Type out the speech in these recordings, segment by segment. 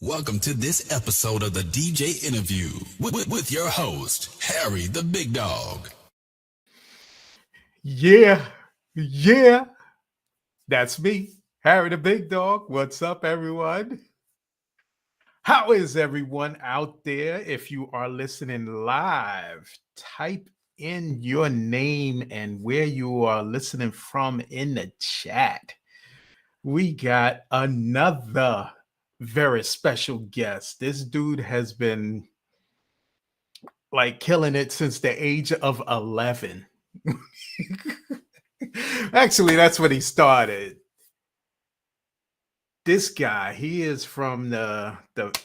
Welcome to this episode of the DJ Interview with your host, Harry the Big Dog. Yeah, that's me, Harry the Big Dog. What's up, everyone? How is everyone out there? If you are listening live, type in your name and where you are listening from in the chat. We got another very special guest. This dude has been like killing it since the age of 11. Actually, that's when he started. This guy, he is from the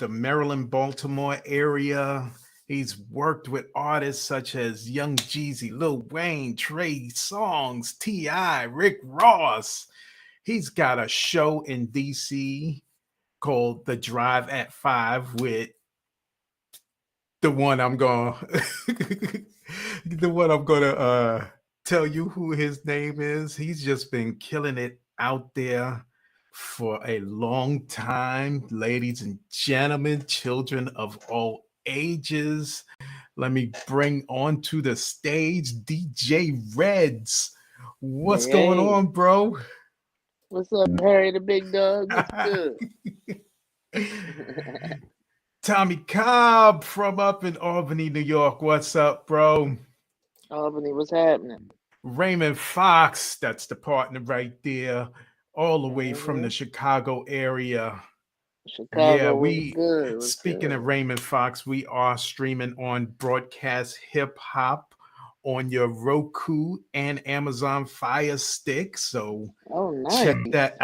Maryland, Baltimore area. He's worked with artists such as Young Jeezy, Lil Wayne, Trey Songz, T.I., Rick Ross. He's got a show in DC called The Drive at 5 with the one I'm gonna tell you who his name is. He's just been killing it out there for a long time. Ladies and gentlemen, children of all ages, let me bring onto the stage DJ Reddz. What's going on, bro? What's up, Harry the Big Dog? What's good? Tommy Cobb from up in Albany, New York. What's up, bro? Albany, what's happening? Raymond Fox, that's the partner right there, all the way from the Chicago area. Chicago, speaking of Raymond Fox, we are streaming on Broadcast Hip Hop on your Roku and Amazon Fire Stick. So check that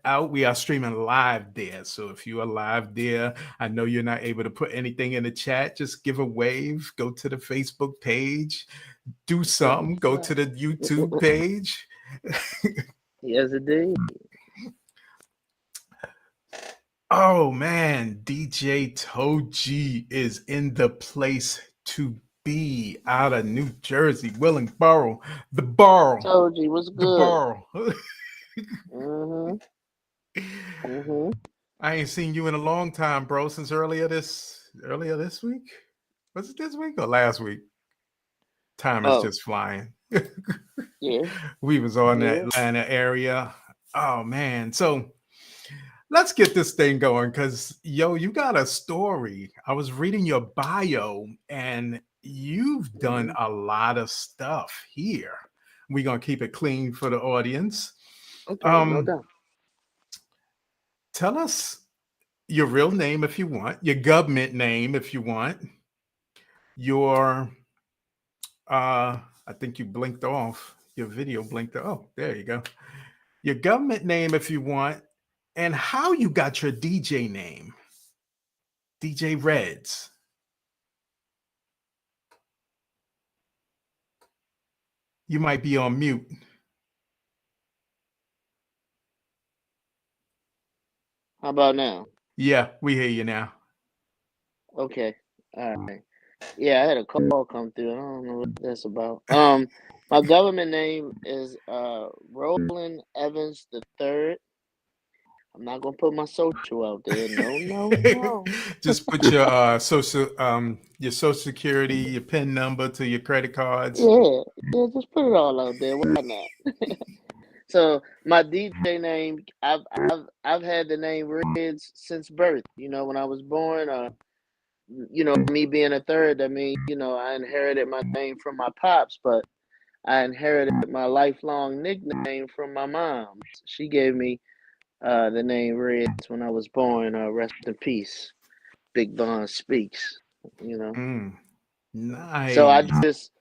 out. We are streaming live there. So if you are live there, I know you're not able to put anything in the chat. Just give a wave. Go to the Facebook page. Do something. Go to the YouTube page. Yes, indeed. Oh, man. DJ Toji is in the place to be out of New Jersey, Willingboro. The borough. Toji, what's good? The borough. I ain't seen you in a long time, bro, since earlier this week. Was it this week or last week? Time is just flying. Yeah. We was on the Atlanta area. Oh man. So let's get this thing going, because you got a story. I was reading your bio and you've done a lot of stuff here. We're gonna keep it clean for the audience. Okay, no doubt. Tell us your real name if you want, your government name if you want, your I think you blinked off, your video blinked. Oh, there you go. Your government name if you want, and how you got your DJ name, DJ Reddz. You might be on mute. How about now? Yeah, we hear you now. Okay. All right. Yeah, I had a call come through. I don't know what that's about. My government name is Roland Evans III. I'm not gonna put my social out there. No. Just put your social security, your PIN number to your credit cards. Yeah, just put it all out there. Why not? So my DJ name, I've had the name Reddz since birth. You know, when I was born, you know, me being a third, I mean, you know, I inherited my name from my pops, but I inherited my lifelong nickname from my mom. She gave me the name Reddz when I was born. Rest in peace, Big Von Speaks. You know, so I Nice. just,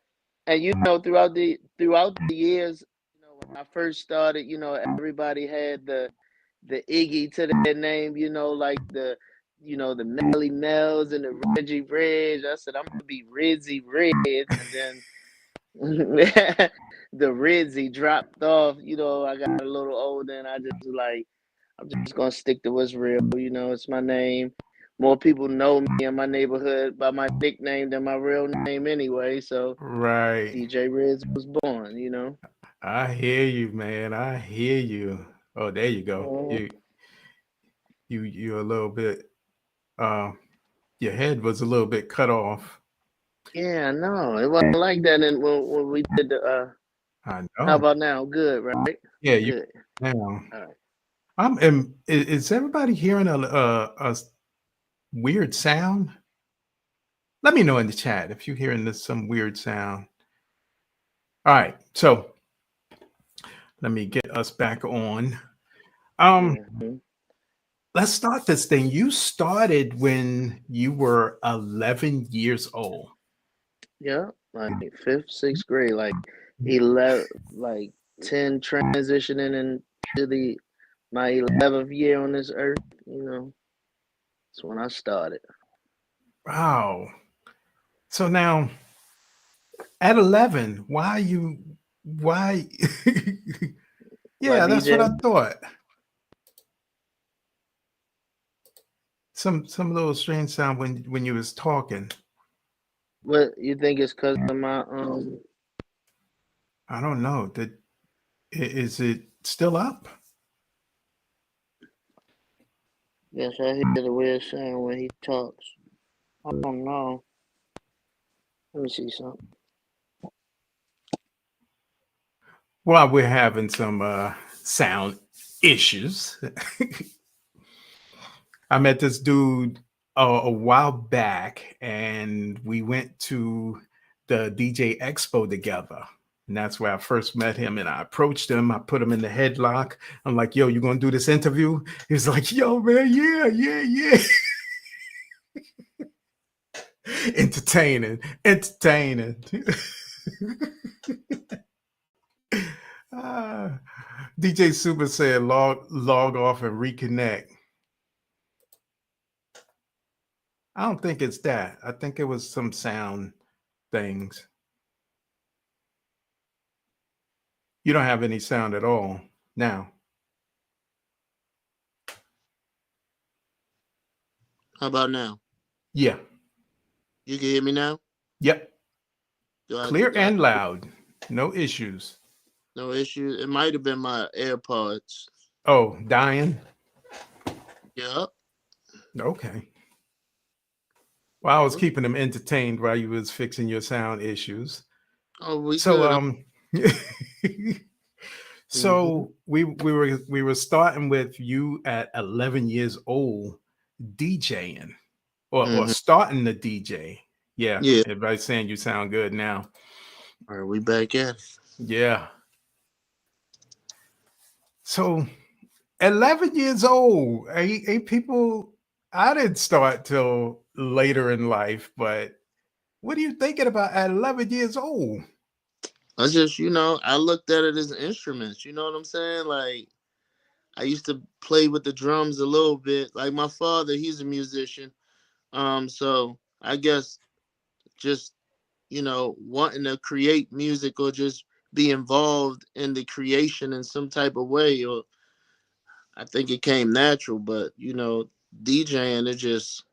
and you know, throughout the years, you know, when I first started, you know, everybody had the Iggy to their name, you know, like you know, the Melly Mells and the Reggie Reg. I said I'm gonna be Rizzy Reds, and then the Rizzy dropped off. You know, I got a little older, and I just like I'm just gonna stick to what's real. You know, it's my name. More people know me in my neighborhood by my nickname than my real name anyway. So Right. DJ Reddz was born. You know. I hear you, man. I hear you. Oh, there you go. Mhm. You're a little bit uh your head was a little bit cut off. Yeah, no, it wasn't like that. And when we did the I how know. about now? Good, right? Yeah, you Good. now. All right. Is everybody hearing a weird sound? Let me know in the chat if you're hearing this some weird sound. All right, so let me get us back on. Mm-hmm. Let's start this thing. You started when you were 11 years old. Yeah, like fifth, sixth grade, like 11, like 10 transitioning into my 11th year on this earth. You know, that's when I started. Wow. So now at 11, why Why yeah, that's what I DJ? thought. Some little strange sound when you was talking. What you think it's because of my I don't know. Is it still up? Yes, I hear the weird sound when he talks. I don't know. Let me see something. Well, we're having some sound issues. I met this dude a while back, and we went to the DJ Expo together. And that's where I first met him. And I approached him. I put him in the headlock. I'm like, "Yo, you gonna do this interview?" He's like, "Yo, man, yeah." Entertaining. Ah, DJ Super said, "Log off and reconnect." I don't think it's that. I think it was some sound things. You don't have any sound at all now. How about now? Yeah. You can hear me now? Yep. Do I, Clear do I and loud. No issues. no issue? It might have been my AirPods. Oh, dying? Yeah. Okay. Well, I was keeping them entertained while you was fixing your sound issues. Oh, we So good. Mm-hmm. so we were starting with you at 11 years old DJing or Mm-hmm. starting the DJ. Yeah, Yeah. everybody's saying you sound good now. All right, we back at it. Yeah. So 11 years old. Ain't people I didn't start till later in life, but what are you thinking about at 11 years old? I just, you know, I looked at it as instruments. You know what I'm saying? Like, I used to play with the drums a little bit. Like my father, he's a musician. So I guess just, you know, wanting to create music or just be involved in the creation in some type of way, or I think it came natural. But you know, DJing, it just,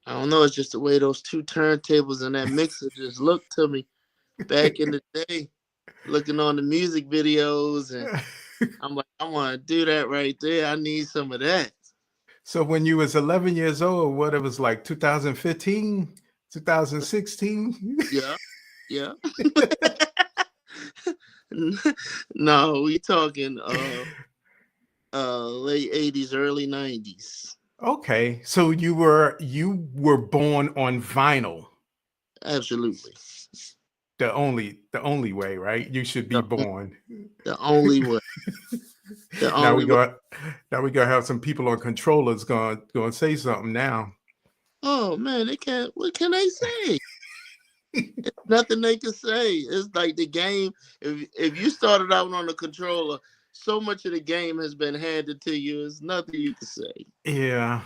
I don't know, it's just the way those two turntables and that mixer just looked to me back in the day, looking on the music videos, and I'm like, I want to do that right there. I need some of that. So when you was 11 years old, what it was like 2015, 2016? Yeah, yeah. No, we talking late 80s, early 90s. Okay, so you were born on vinyl. Absolutely. The only way, right? You should be The, born. the only way. The Now we only way. go. Now we gonna have some people on controllers going to say something now. Oh man, they can't. What can they say? Nothing they can say. It's like the game. If you started out on a controller, so much of the game has been handed to you. There's nothing you can say. Yeah,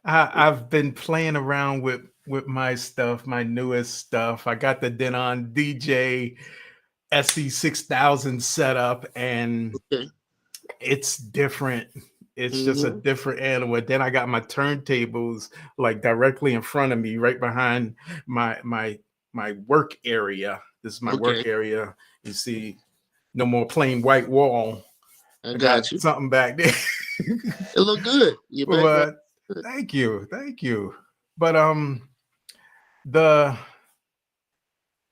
I've been playing around with my stuff, my newest stuff. I got the Denon DJ SC6000 setup, and Okay. it's different. It's just a Mm-hmm. different animal. Then I got my turntables like directly in front of me, right behind my work area. This is my Okay. work area. You see, no more plain white wall. I I got got you. something back there. It look good. Your background. But Good. thank you. But the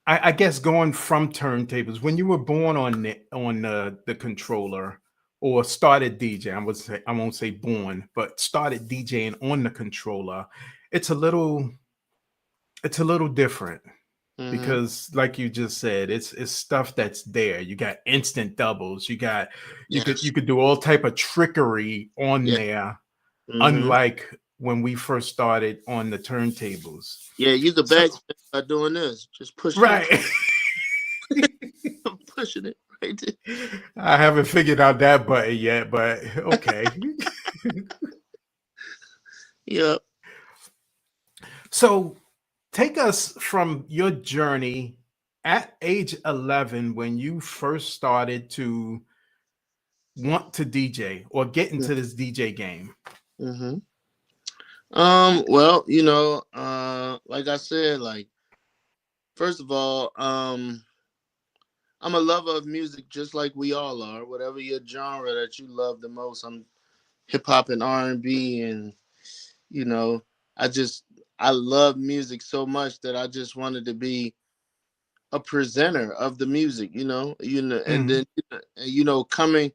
I guess going from turntables when you were born on the controller or started DJ, I won't say born, but started DJing on the controller, it's a little it's a little different Mm-hmm. because like you just said, it's stuff that's there. You got instant doubles, you Yes. could do all type of trickery on Yeah. there, Mm-hmm. unlike when we first started on the turntables. Yeah. You could So backspin by doing this. Just pushing it. right. Pushing it right there. I haven't figured out that button yet, but okay. Yep. So take us from your journey at age 11 when you first started to want to DJ or get into this DJ game. Mm-hmm. Well, like I said, like first of all, I'm a lover of music just like we all are. Whatever your genre that you love the most, I'm hip hop and R&B, and you know, I just I love music so much that I just wanted to be a presenter of the music. And Mhm. then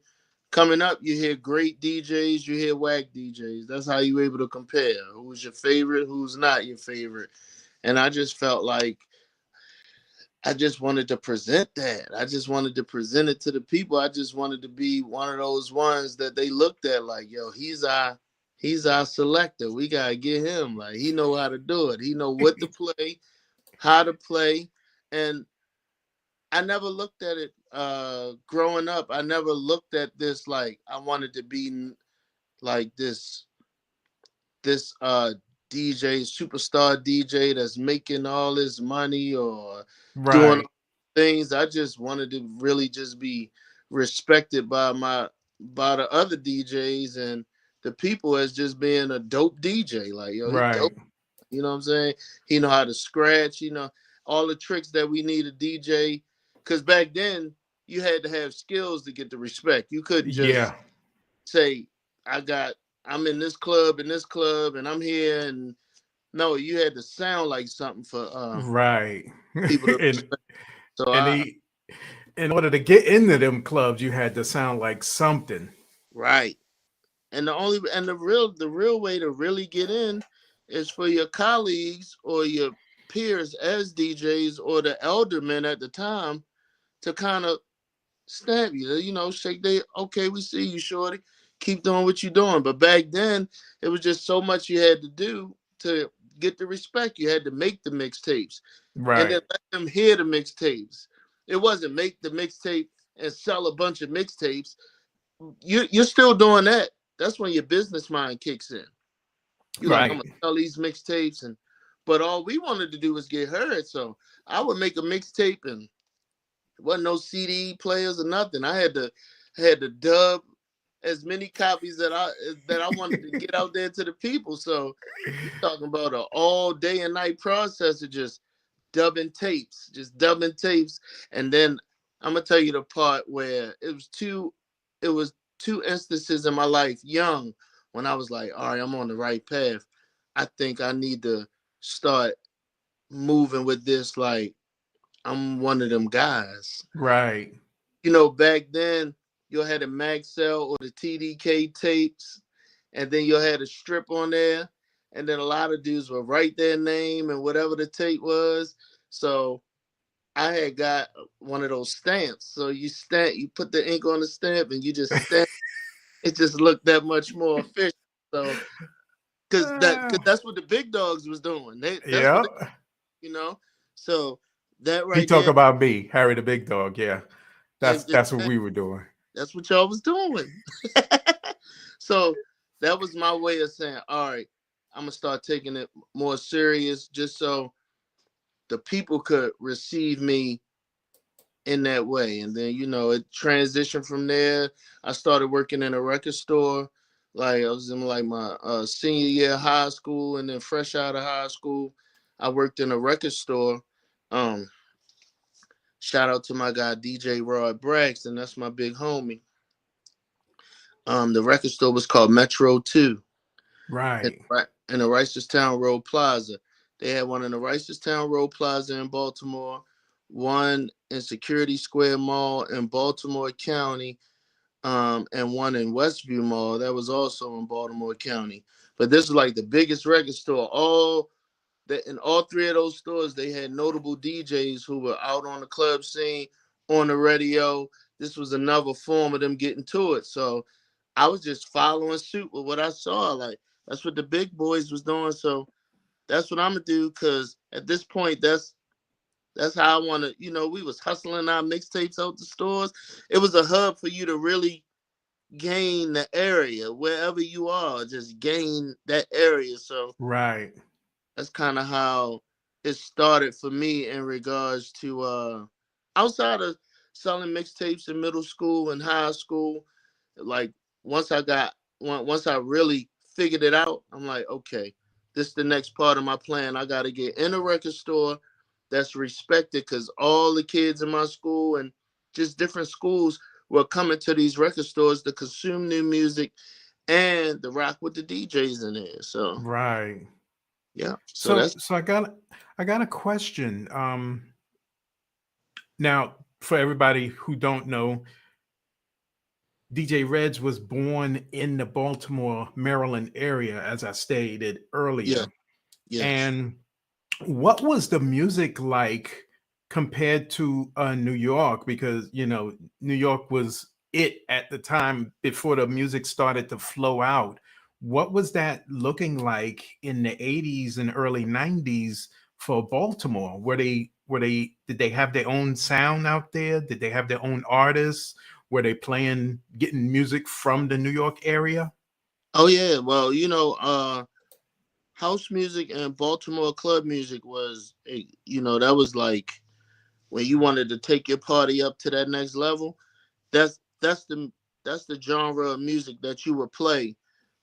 coming up, you hear great DJs, you hear whack DJs. That's how you able to compare who's your favorite, who's not your favorite. And I just felt like I just wanted to present that. I just wanted to present it to the people. I just wanted to be one of those ones that they looked at like, yo, he's our selector. We gotta get him. Like he know how to do it. He know what to play, how to play. And I never looked at it growing up. I never looked at this like I wanted to be like this DJ, superstar DJ that's making all this money or doing Right. things. I just wanted to really just be respected by the other DJs and the people as just being a dope DJ. Like, yo, he dope. Right. You know what I'm saying? He know how to scratch, all the tricks that we need a DJ. Cause back then you had to have skills to get the respect. You couldn't just Yeah. say, I'm in this club and I'm here, and no, you had to sound like something for Right. people to and respect. So and I he in order to get into them clubs, you had to sound like something. right. And the real way to really get in is for your colleagues or your peers as DJs or the eldermen at the time to kind of stamp you, shake they okay, we see you, shorty. Keep doing what you're doing. But back then, it was just so much you had to do to get the respect. You had to make the mixtapes and then Right. let them hear the mixtapes. It wasn't make the mixtape and sell a bunch of mixtapes. You're still doing that. That's when your business mind kicks in. You're like, I'm Right. gonna sell these mixtapes, but all we wanted to do was get heard. So I would make a mixtape and there wasn't no CD players or nothing. I had to dub as many copies that I wanted to get out there to the people. So you talking about an all day and night process of just dubbing tapes. And then I'm gonna tell you the part where it was two instances in my life, young, when I was like, all right, I'm on the right path. I think I need to start moving with this like I'm one of them guys. Right. back then you had a Maxell or the TDK tapes, and then you had a strip on there, and then a lot of dudes would write their name and whatever the tape was. So I had got one of those stamps. So you put the ink on the stamp, and you just stamp. It just looked that much more official. So because Ah, that's what the big dogs was doing. That's what yeah. you know. So that He right talk there, about me, Harry the Big Dog. Yeah, ex- that's what ex- we were doing. that's what y'all was doing. So that was my way of saying, all right, I'm gonna start taking it more serious, just so the people could receive me in that way. And then it transitioned from there. I started working in a record store. Like I was in like my senior year of high school, and then fresh out of high school, I worked in a record store. Um, Shout out to my guy DJ Rod Braxton. That's my big homie. The record store was called Metro Two in, Right, in the Ricerstown Road Plaza. They had one in the Ricerstown Road Plaza in Baltimore, one in Security Square Mall in Baltimore County, and one in Westview Mall that was also in Baltimore County. But this is like the biggest record store. All that in all three of those stores, they had notable DJs who were out on the club scene, on the radio. This was another form of them getting to it. So I was just following suit with what I saw. Like that's what the big boys was doing. So that's what I'm gonna do. Cause at this point, that's how I want to. We was hustling our mixtapes out the stores. It was a hub for you to really gain the area wherever you are. Just gain that area. So right, that's kind of how it started for me in regards to outside of selling mixtapes in middle school and high school. Like once I really figured it out, I'm like, okay, this is the next part of my plan. I got to get in a record store that's respected, because all the kids in my school and just different schools were coming to these record stores to consume new music and to rock with the DJs in there. So right. yeah, so So, that's I got a question. Now for everybody who don't know, DJ Reddz was born in the Baltimore, Maryland area, as I stated yeah. earlier. Yes. And what was the music like compared to New York? Because New York was it at the time before the music started to flow out. What was that looking like in the 80s and early 90s for Baltimore? Were they did they have their own sound out there? Did they have their own artists? Were they getting music from the New York area? Oh yeah. Well, house music and Baltimore club music was, that was like when you wanted to take your party up to that next level. That's that's the that's the genre of music that you would play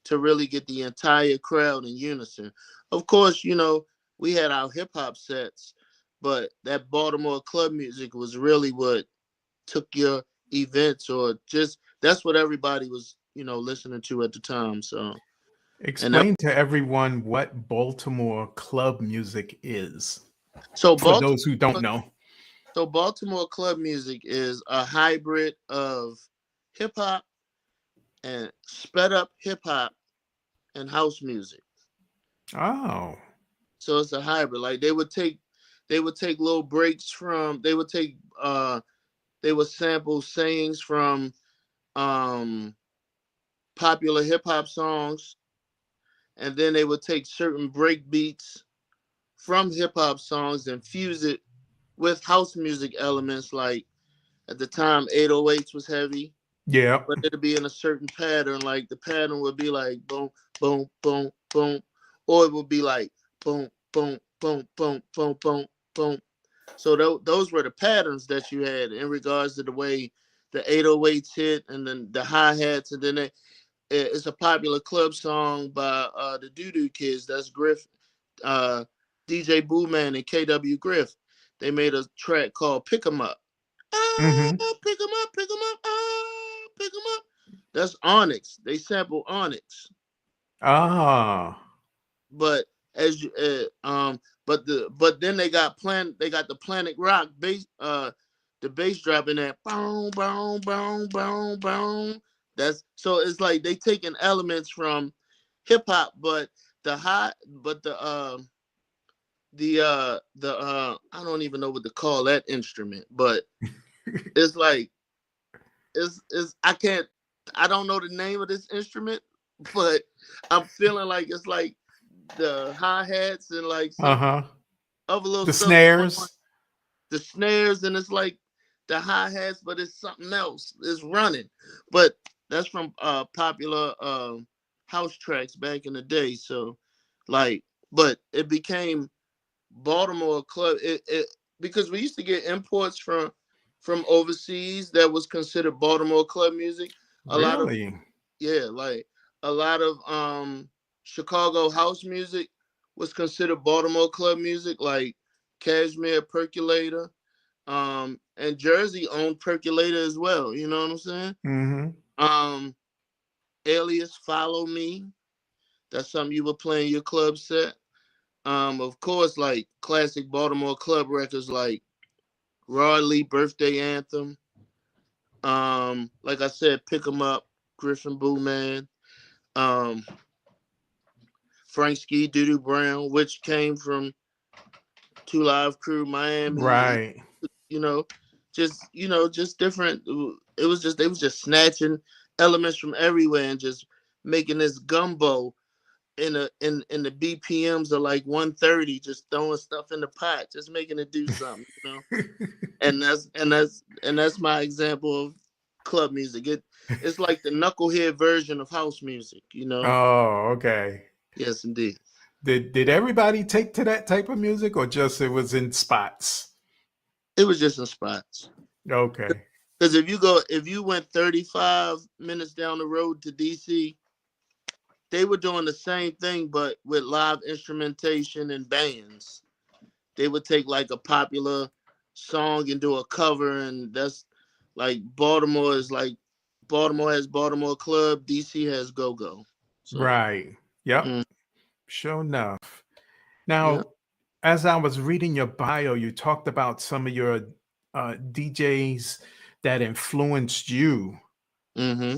to really get the entire crowd in unison. Of course, we had our hip hop sets, but that Baltimore club music was really what took your events, or just that's what everybody was, listening to at the time. So and that, Explain to everyone what Baltimore club music is so for Baltimore those who don't know. so Baltimore club music is a hybrid of hip hop and sped up hip hop and house music. Oh, So it's a hybrid. Like they would take little breaks from they would sample sayings from um popular hip hop songs, and then they would take certain break beats from hip hop songs and fuse it with house music elements. Like at the time 808s was heavy, yeah. but it'd be in a certain pattern. Like the pattern would be like boom, boom, boom, boom, or it would be like boom, boom, boom, boom, boom, boom, boom. So those were the patterns that you had in regards to the way the 808s hit, and then the hi hats, and then it's a popular club song by the Doo Doo Kids. That's Griff, uh, DJ Boo Man, and KW Griff. They made a track called "Pick 'Em Up." Hmm. Oh, pick 'em up, pick 'em up, oh, pick 'em up. That's Onyx. They sample Onyx, Ah, but as you, but then they got the Planet Rock bass. the bass drop in that boom, boom, boom, boom, boom. That's so it's like they taking elements from hip hop, but the high, but the I don't even know what to call that instrument, but it's like it's I don't know the name of this instrument, but I'm feeling like it's like the hi hats and like some Uh-huh. other little The stuff going on. snares. The snares and it's like the hi hats, but it's something else. It's running, but that's from popular house tracks back in the day. So, like, but it became Baltimore club. It because we used to get imports from overseas that was considered Baltimore club music. A lot of Really? yeah, like a lot of Chicago house music was considered Baltimore club music, like Cashmere Percolator. And Jersey owned Percolator as well. You know what I'm saying? Mm-hmm. Um, Alias, Follow Me. That's something you would play in your club set. Of course, like classic Baltimore club records like Rod Lee Birthday Anthem. Like I said, Pick 'em Up, Griffin Boo Man. Um, Frank Ski Doodoo Brown, which came from Two Live Crew, Miami. Right. You know, just different. It was just they was just snatching elements from everywhere and just making this gumbo in the BPMs of like 130, just throwing stuff in the pot, just making it do something, And that's my example of club music. It's like the knucklehead version of house music. Oh, okay. Yes, indeed. Did everybody take to that type of music or just it was in spots? It was just in spots. Okay. Because if you went 35 minutes down the road to DC, they were doing the same thing, but with live instrumentation and bands. They would take like a popular song and do a cover, and that's like Baltimore has Baltimore Club, DC has Go Go. So, Right. Yep. mm, Sure enough. yeah. Now, as I was reading your bio, you talked about some of your DJs that influenced you. Mm-hmm.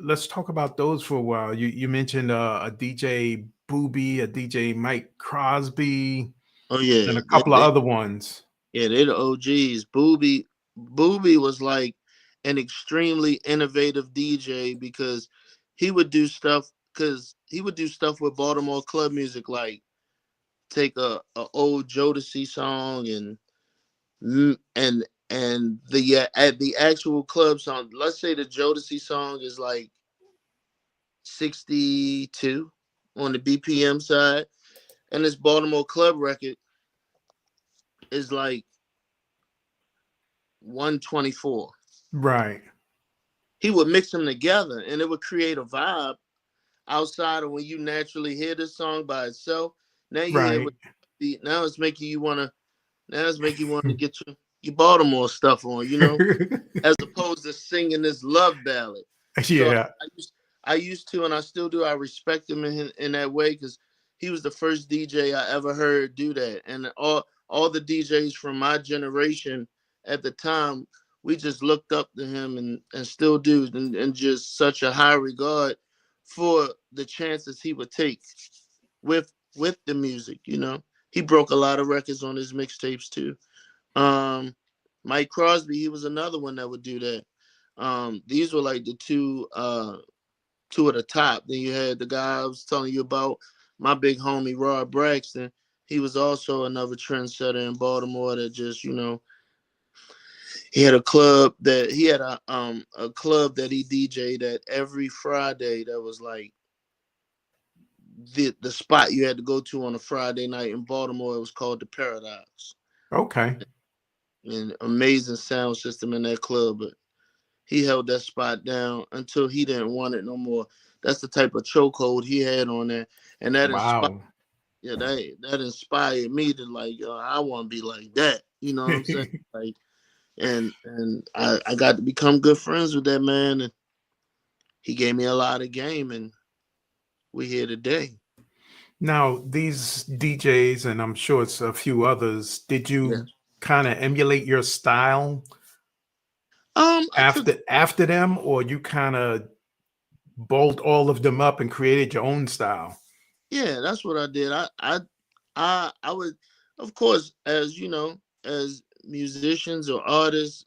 Let's talk about those for a while. You mentioned a DJ Boobie, a DJ Mike Crosby, Oh yeah, and a couple of other ones. they the OGs. Boobie was like an extremely innovative DJ because he would do stuff with Baltimore club music, like take a old Jodeci song and at the actual club song. Let's say the Jodeci song is like 62 on the BPM side, and this Baltimore club record is like 124. Right. He would mix them together, and it would create a vibe outside of when you naturally hear this song by itself. Now you hear Right. with the beat. Now it's making you want to get your Baltimore stuff on, as opposed to singing this love ballad. So Yeah. I used to, and I still do. I respect him in that way because he was the first DJ I ever heard do that, and all the DJs from my generation at the time, we just looked up to him and still do, and just such a high regard for the chances he would take with the music. He broke a lot of records on his mixtapes too. Um, Mike Crosby, he was another one that would do that. These were like the two at the top. Then you had the guy I was telling you about, my big homie Rod Braxton. He was also another trendsetter in Baltimore that just. He had a club that he DJ'd at every Friday. That was like the spot you had to go to on a Friday night in Baltimore. It was called the Paradox. Okay. And amazing sound system in that club, but he held that spot down until he didn't want it no more. That's the type of chokehold he had on that, and Wow. that inspired me to like, yo, I want to be like that. You know what I'm saying? Like, and I got to become good friends with that man, and he gave me a lot of game, and we here today. Now, these DJs, and I'm sure it's a few others, did Yeah. you kind of emulate your style I took after them, or you kind of bolt all of them up and created your own style? yeah, that's what I did. I would, of course, as you know, as musicians or artists,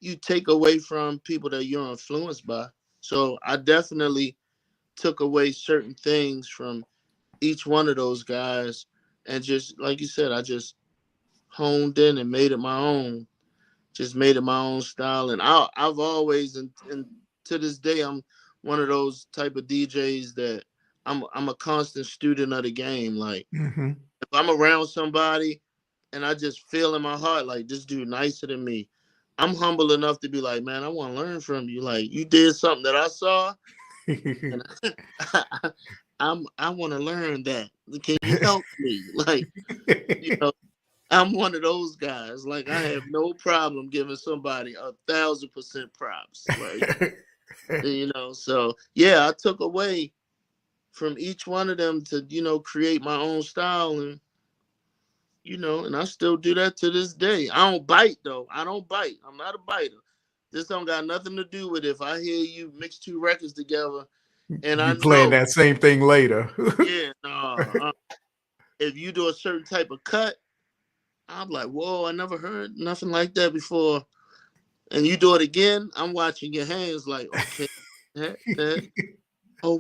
you take away from people that you're influenced by. So I definitely took away certain things from each one of those guys, and just like you said, I just honed in and made it my own. Just made it my own style, and I've always and to this day I'm one of those type of DJs that I'm a constant student of the game. Like Hmm. if I'm around somebody and I just feel in my heart like this dude nicer than me, I'm humble enough to be like, man, I want to learn from you. Like you did something that I saw, and I want to learn that. Can you help me? Like you know, I'm one of those guys. Like I have no problem giving somebody 1,000% props. Like so yeah, I took away from each one of them to create my own style, and and I still do that to this day. I don't bite though. I don't bite. I'm not a biter. This don't got nothing to do with if I hear you mix two records together and I You playing know, that same thing later. yeah, no, if you do a certain type of cut, I'm like, whoa, I never heard nothing like that before. And you do it again, I'm watching your hands like, okay, that, oh,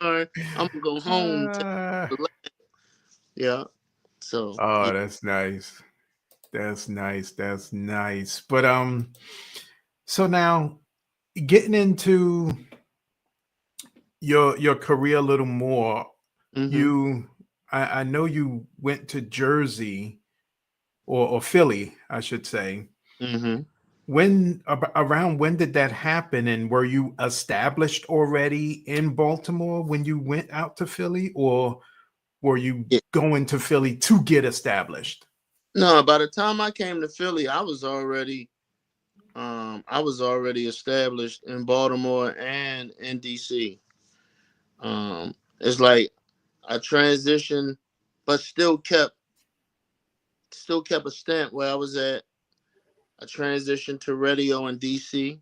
all right, I'm gonna go home. Ah. Yeah, so Oh, yeah. that's nice. That's nice. That's nice. But so now getting into your career a little more, Mm-hmm, you I know you went to Jersey or Philly, I should say. mm-hmm. Around when did that happen, and were you established already in Baltimore when you went out to Philly, or were you Yeah. going to Philly to get established? No, by the time I came to Philly, I was already established in Baltimore and in DC. It's like I transitioned, but still kept a stamp where I was at. I transitioned to radio in DC.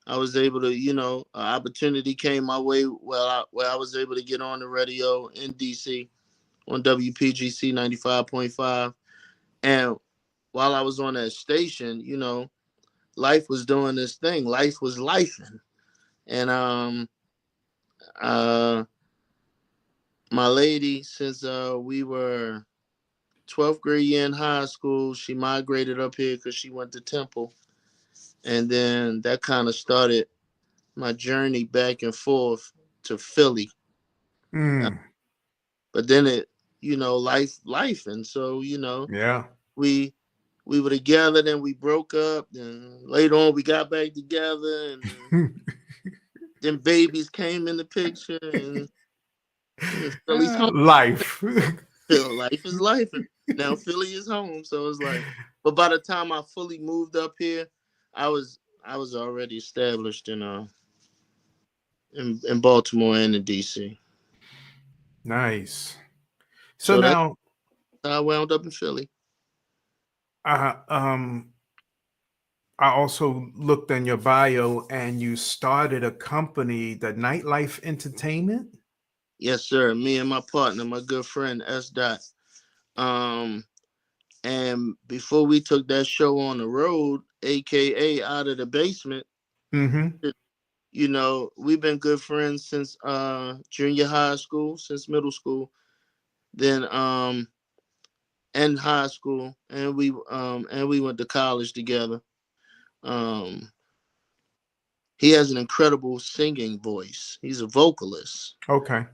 I was able to, an opportunity came my way where I was able to get on the radio in DC on WPGC 95.5. And while I was on that station, life was doing this thing. Life was lifing. And uh my lady, since we were 12th grade year in high school, she migrated up here because she went to Temple. And then that kind of started my journey back and forth to Philly. Uh, Mm, but then life. And so, yeah. we we were together, then we broke up, and later on we got back together, and then babies came in the picture, and Philly's home. Life. Life is life. And now Philly is home. So it's like, but by the time I fully moved up here, I was I was already established in Baltimore and in DC. Nice. So So that's now, how I wound up in Philly. uh, um, I also looked in your bio, and you started a company, the Nightlife Entertainment. Yes, sir. Me and my partner, my good friend S.Dot. Um, and before we took that show on the road, aka out of the basement, Mm-hmm. we've been good friends since junior high school, since middle school, then and high school, and we went to college together. Um, he has an incredible singing voice. He's a vocalist, Okay.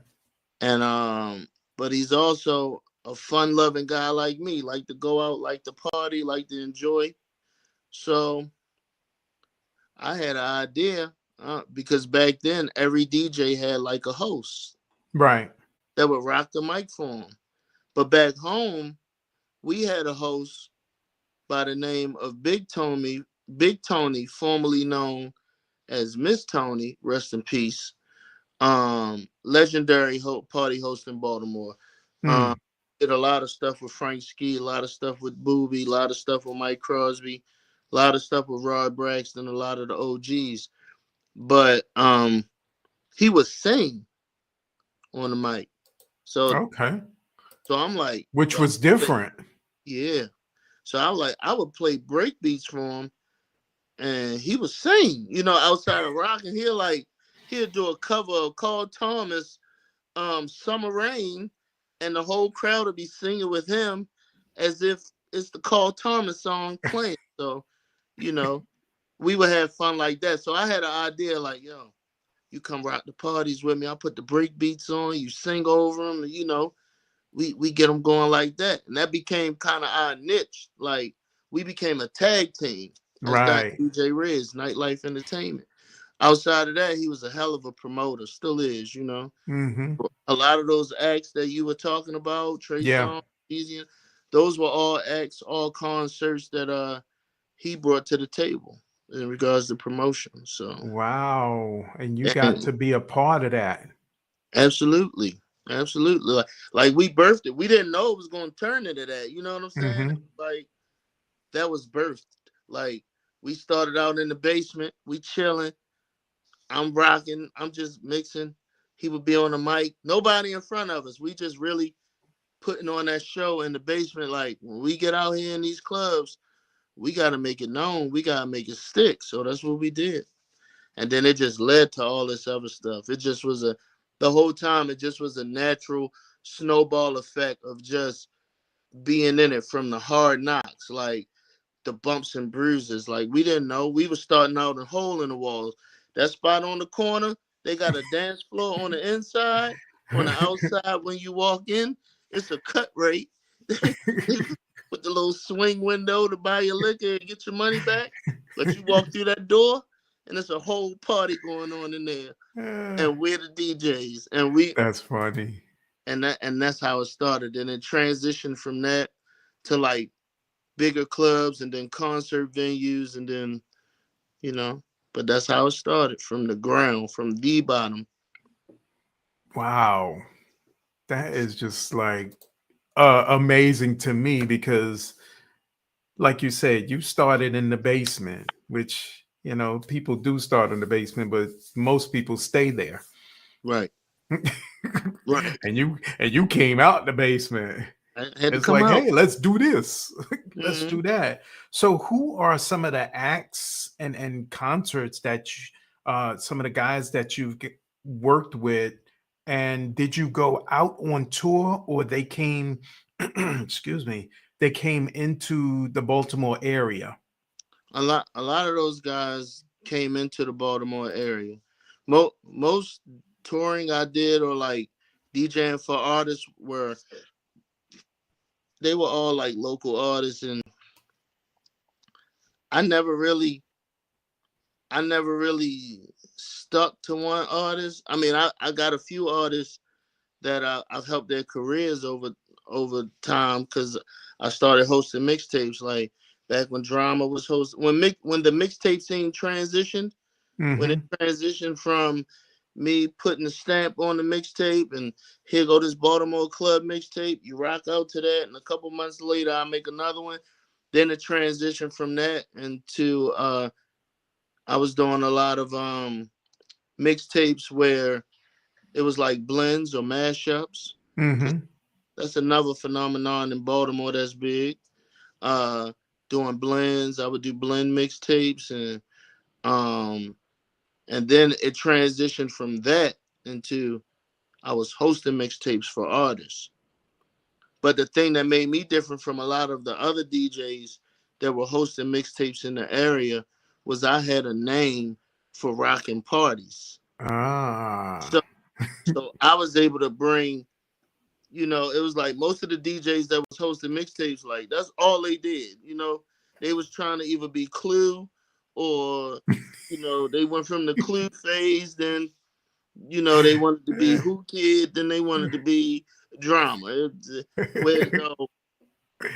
and but he's also a fun-loving guy like me. Like to go out, like to party, like to enjoy. So I had an idea because back then every DJ had like a host Right. that would rock the mic for him. But back home, we had a host by the name of Big Tony, formerly known as Miss Tony, rest in peace. Legendary party host in Baltimore. Um, Mm. did a lot of stuff with Frank Ski, a lot of stuff with Boobie, a lot of stuff with Mike Crosby, a lot of stuff with Rod Braxton, a lot of the OGs. But he would sing on the mic. So Okay. so I'm like, Which yo, was different. yeah. So I was like, I would play break beats for him, and he would sing, outside of rock, and he'd do a cover of Carl Thomas, Summer Rain, and the whole crowd would be singing with him as if it's the Carl Thomas song playing. So, you know, we would have fun like that. So I had an idea like, yo, you come rock the parties with me. I'll put the break beats on, you sing over them, we get them going like that. And that became kind of our niche. Like, we became a tag team. S.Dot Right. and Dj Reddz, Nightlife Entertainment. Outside of that, he was a hell of a promoter, still is. Mm-hmm. A lot of those acts that you were talking about, Trey Yeah. Songz, Jeezy, those were all acts, all concerts that he brought to the table in regards to promotion. So, Wow. And you got and to be a part of that. absolutely, absolutely, like we birthed it. We didn't know it was going to turn into that. You know what I'm saying? Mm-hmm. Like, that was birthed. Like, we started out in the basement, we chilling. I'm rocking. I'm just mixing. He would be on the mic. Nobody in front of us. We just really putting on that show in the basement. Like, when we get out here in these clubs, we got to make it known. We got to make it stick. So that's what we did. And then it just led to all this other stuff. It just was the whole time, it just was a natural snowball effect of just being in it from the hard knocks. Like, the bumps and bruises. Like, we didn't know. We were starting out a hole in the walls. That spot on the corner, they got a dance floor on the inside. On the outside, when you walk in, it's a cut rate with the little swing window to buy your liquor and get your money back. But you walk through that door, and there's a whole party going on in there. And we're the DJs, and That's funny. that's how it started. And it transitioned from that to like bigger clubs and then concert venues and then, you know, but that's how it started, from the ground, from the bottom. Wow. That is just like amazing to me because, like you said, you started in the basement, which, people do start in the basement, but most people stay there. Right. Right. and you came out the basement. I had to It's come like, out. hey, let's do this. Let's Hmm. do that. So who are some of the acts and concerts that some of the guys that you've worked with, and did you go out on tour or they came excuse me, they came into the Baltimore area? A lot of those guys came into the Baltimore area. Most touring I did, or like DJing for artists, they were all like local artists, and I never really I never really stuck to one artist. I mean, I got a few artists that I've helped their careers over time, because I started hosting mixtapes, like back when Drama was hosting, when the mixtape scene transitioned, when it Hmm. transitioned from me putting a stamp on the mixtape and here go this Baltimore club mixtape, you rock out to that, and a couple months later I make another one. Then it transitioned from that into I was doing a lot of mixtapes where it was like blends or mashups. 'Cause Hmm. that's another phenomenon in Baltimore that's big. Uh, Doing blends, I would do blend mixtapes, um, and then it transitioned from that into I was hosting mixtapes for artists. But the thing that made me different from a lot of the other DJs that were hosting mixtapes in the area was I had a name for rocking parties. Ah. So so I was able to bring, it was like most of the DJs that was hosting mixtapes, like that's all they did. They was trying to either be Clue, or, they went from the Clue phase, then, they wanted to be Who Kid, then they wanted to be Drama. Where,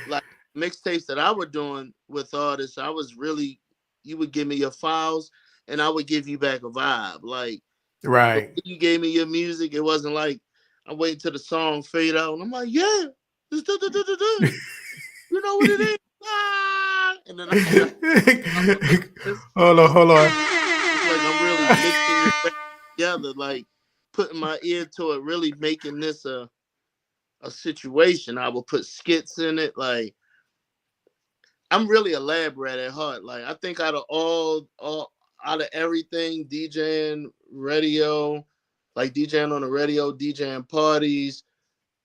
like mixtapes that I was doing with artists, I was really, you would give me your files and I would give you back a vibe. Like, the Right. way you gave me your music, it wasn't like I wait till the song fade out and I'm like, yeah, You know what it is? Ah! And then Hold on, hold on. it's like I'm really mixing it back together, like putting my ear to it, really making this a situation. I will put skits in it. Like I'm really a lab rat at heart. Like I think out of all out of everything, DJing, radio, like DJing on the radio, DJing parties,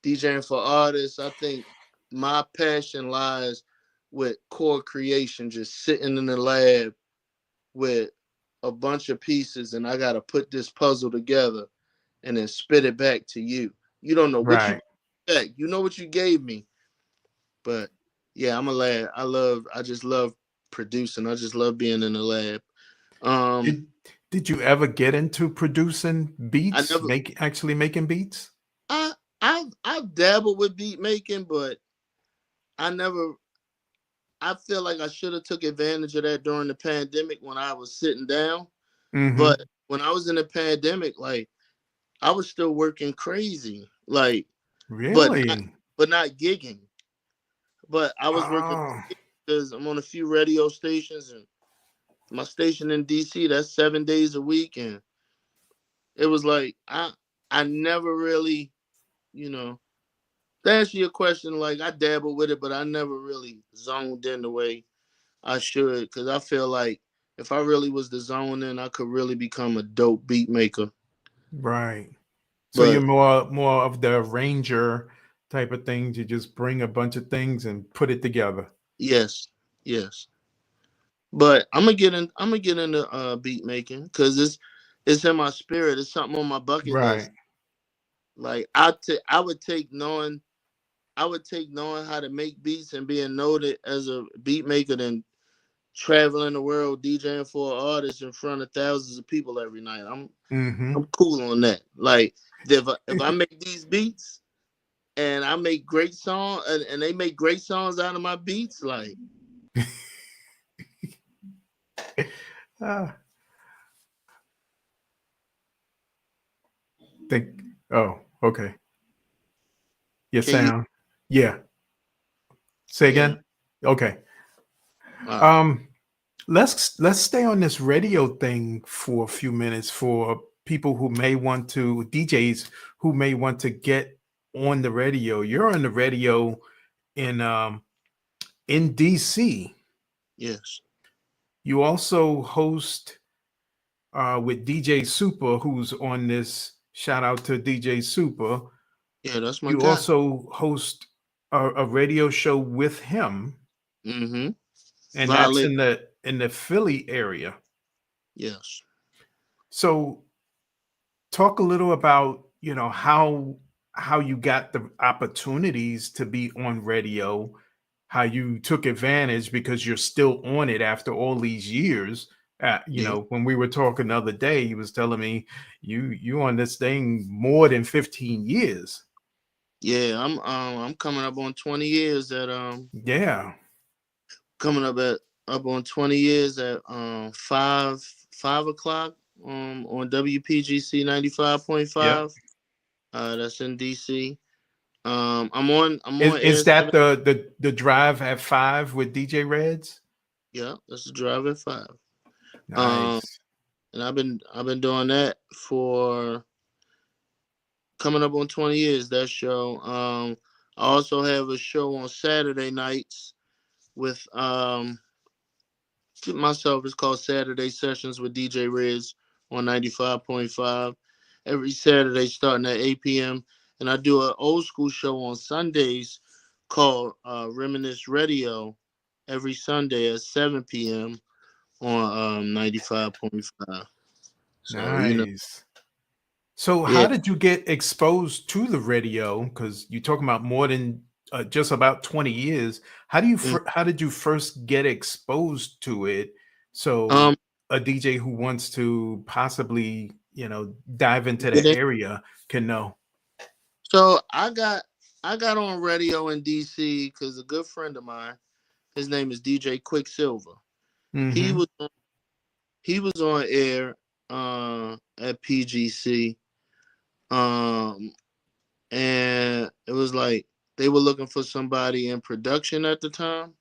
DJing for artists, I think my passion lies with core creation, just sitting in the lab with a bunch of pieces, and I gotta put this puzzle together and then spit it back to you. You don't know what you Right. back. You know what you gave me. But yeah, I'm a lab. I just love producing. I just love being in the lab. Um Did did you ever get into producing I beats, never actually making beats? I've dabbled with beat making, but I never I feel like I should have took advantage of that during the pandemic when I was sitting down. But Mm-hmm. when I was in the pandemic, like I was still working crazy. Like but not Really? but not gigging. But I was working Oh, because I'm on a few radio stations, and my station in DC, that's 7 days a week. And it was like I never really, you know, to answer your question, like I dabbled with it, but I never really zoned in the way I should, because I feel like if I really was to zone in, I could really become a dope beat maker. right. So you're But more of the arranger type of things. You just bring a bunch of things and put it together. yes, yes. But I'm gonna get into beat making because it's in my spirit. It's something on my bucket list. Right. Like I would take knowing how to make beats and being noted as a beat maker than traveling the world DJing for an artist in front of thousands of people every night. Mm-hmm. I'm cool on that. Like if I make these beats and I make great song and they make great songs out of my beats, like Ah, think. Oh, okay. Your can you sound. Yeah. Say yeah. again. Okay. All right. Um, let's stay on this radio thing for a few minutes for people who may want to DJs who may want to get on the radio. You're on the radio in DC. Yes. You also host with DJ Super, who's on this. Shout out to DJ Super. Yeah, that's my You guy. also host a radio show with him, Mm-hmm. and that's Violate. in the Philly area. Yes. So talk a little about how you got the opportunities to be on radio, how you took advantage because you're still on it after all these years. Yeah. When we were talking the other day, he was telling me you on this thing more than 15 years. Yeah, I'm coming up on 20 years at Yeah. coming up on 20 years at 5 o'clock on WPGC Yep. 95.5. That's in DC. I'm Is on air that 7. the drive at 5 with DJ Reddz? Yeah, that's the drive at 5. Um Nice. and I've been doing that for coming up on 20 years, that show. I also have a show on Saturday nights with myself. It's called Saturday Sessions with DJ Reddz on 95.5 every Saturday starting at 8 p.m. And I do an old school show on Sundays called Reminisce Radio every Sunday at 7 p.m. on 95.5. So, Nice. So, yeah. how did you get exposed to the radio? Because you're talking about more than just about 20 years. Mm. How did you first get exposed to it? So, Um, a DJ who wants to possibly, dive into get the in. area can know. So I got on radio in DC because a good friend of mine, his name is DJ Quicksilver. He Mm-hmm. was he was on air at PGC, and it was like they were looking for somebody in production at the time,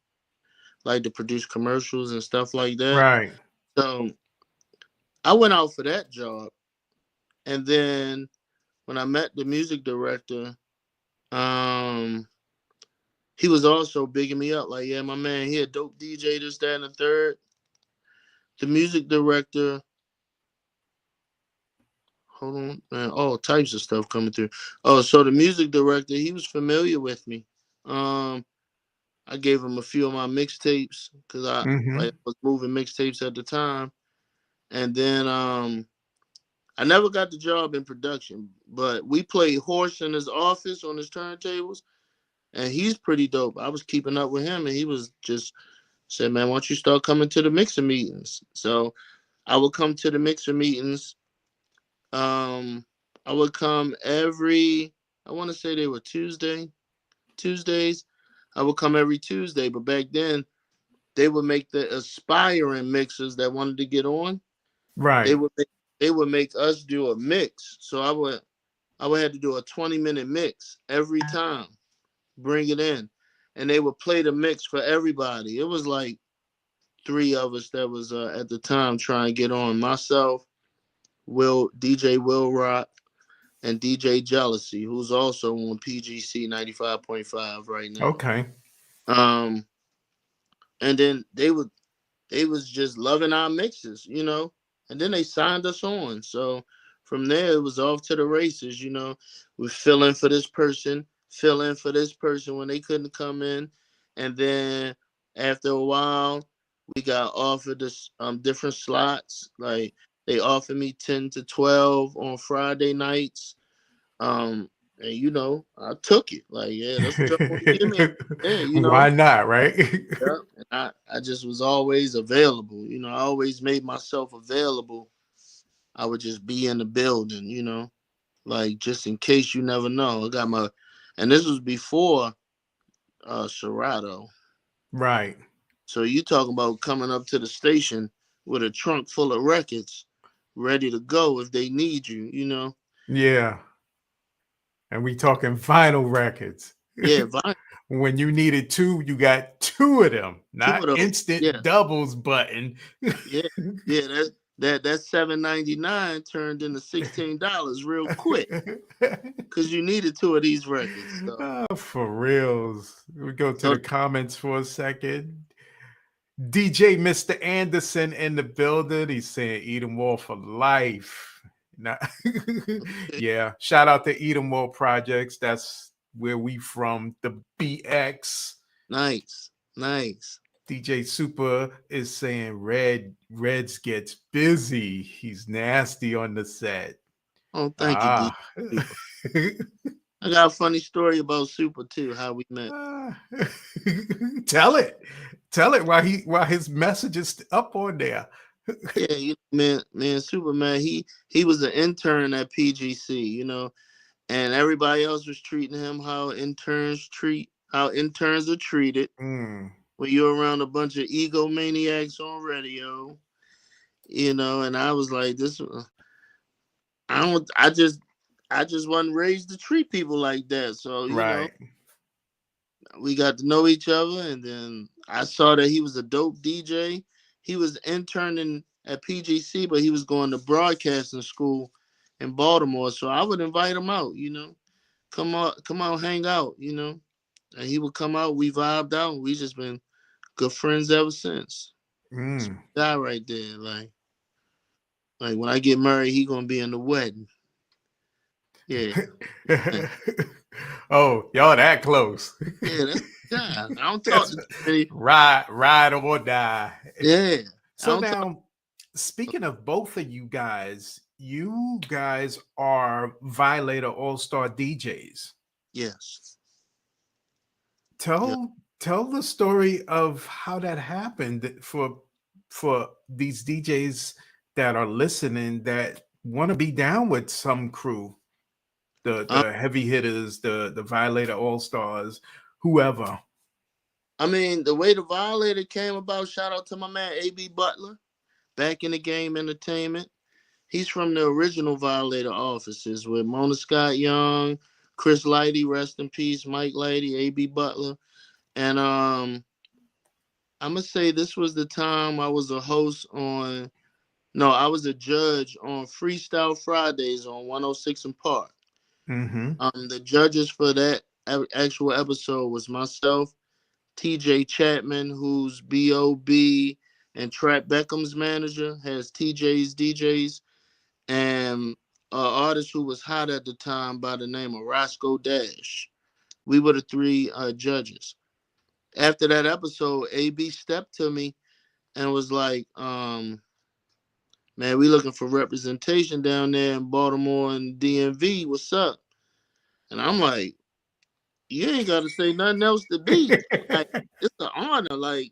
like to produce commercials and stuff like that. Right. So I went out for that job, and then when I met the music director, um, he was also bigging me up. Like, yeah, my man, he a dope DJ, this, that, and the third. The music director, hold on, man, all types of stuff coming through. Oh, so the music director, he was familiar with me. Um, I gave him a few of my mixtapes because I Mm-hmm. was moving mixtapes at the time, and then I never got the job in production, but we played Horse in his office on his turntables, and he's pretty dope. I was keeping up with him, and he was just said, "Man, why don't you start coming to the mixer meetings?" So I would come to the mixer meetings. Um, I would come every. I want to say they were Tuesdays. I would come every Tuesday, but back then they would make the aspiring mixers that wanted to get on. They Right. would make, they would make us do a mix. So I would have to do a 20-minute mix every time, bring it in, and they would play the mix for everybody. It was like three of us that was at the time trying to get on. Myself, DJ Will Rock, and DJ Jealousy, who's also on PGC 95.5 right now. Okay. Um, and then they was just loving our mixes. And then they signed us on. So from there it was off to the races. We fill in for this person, fill in for this person when they couldn't come in. And then after a while, we got offered this different slots. Like they offered me 10 to 12 on Friday nights. And I took it. Like, yeah, that's what y'all want to give me. Yeah. Why not, right? Yeah, and I just was always available. I always made myself available. I would just be in the building, like just in case you never know. And this was before Serato. Right. So you talking about coming up to the station with a trunk full of records, ready to go if they need you. Yeah. And we talking vinyl records. Yeah, When you needed two, you got two of them, two not of those. instant Yeah, doubles button. yeah, yeah. That $7.99 turned into $16 real quick. Because you needed two of these records. So, Oh, for reals. We go to so the comments for a second. DJ Mr. Anderson in the building. He's saying Eden Wall for life. Now, yeah. Shout out to Eden Wall Projects. That's where we from. The BX. nice, nice. DJ Super is saying Reddz gets busy. He's nasty on the set. Oh, thank you, D. Ah. Super. I got a funny story about Super too. How we met. Tell it. Tell it while his message is up on there. Yeah, man, Superman. He was an intern at PGC, and everybody else was treating him how interns are treated Mm, when you're around a bunch of egomaniacs on radio. And I was like, this. I don't. I just wasn't raised to treat people like that. So right. we got to know each other, and then I saw that he was a dope DJ. He was interning at PGC, but he was going to broadcasting school in Baltimore. So I would invite him out. Come out, hang out. And he would come out. We vibed out. And we just been good friends ever since. Mm. Guy right there, like when I get married, he gonna be in the wedding. Yeah, Oh, y'all that close. yeah, that's guy. I don't talk That's to too many. ride or die. Yeah, I So don't talk. now, speaking of both of you guys are Violator All-Star DJs. Yes. Yeah. Tell the story of how that happened for these DJs that are listening that want to be down with some crew, Um, the heavy hitters, the Violator All-Stars, whoever. I mean, the way the Violator came about. Shout out to my man AB Butler, back in the game entertainment. He's from the original Violator offices with Mona Scott Young, Chris Lighty, rest in peace, Mike Lighty, A.B. Butler. And I'm going to say this was the time I was a host on, no, I was a judge on Freestyle Fridays on 106 and Park. Mm-hmm. The judges for that actual episode was myself, TJ Chapman, who's B.O.B. and Trap Beckham's manager, has TJ's DJs, and an artist who was hot at the time by the name of Roscoe Dash. We were the three judges. After that episode, AB stepped to me and was like, man, we looking for representation down there in Baltimore and DMV. What's up? And I'm like, you ain't got to say nothing else to me. Like, it's an honor. Like,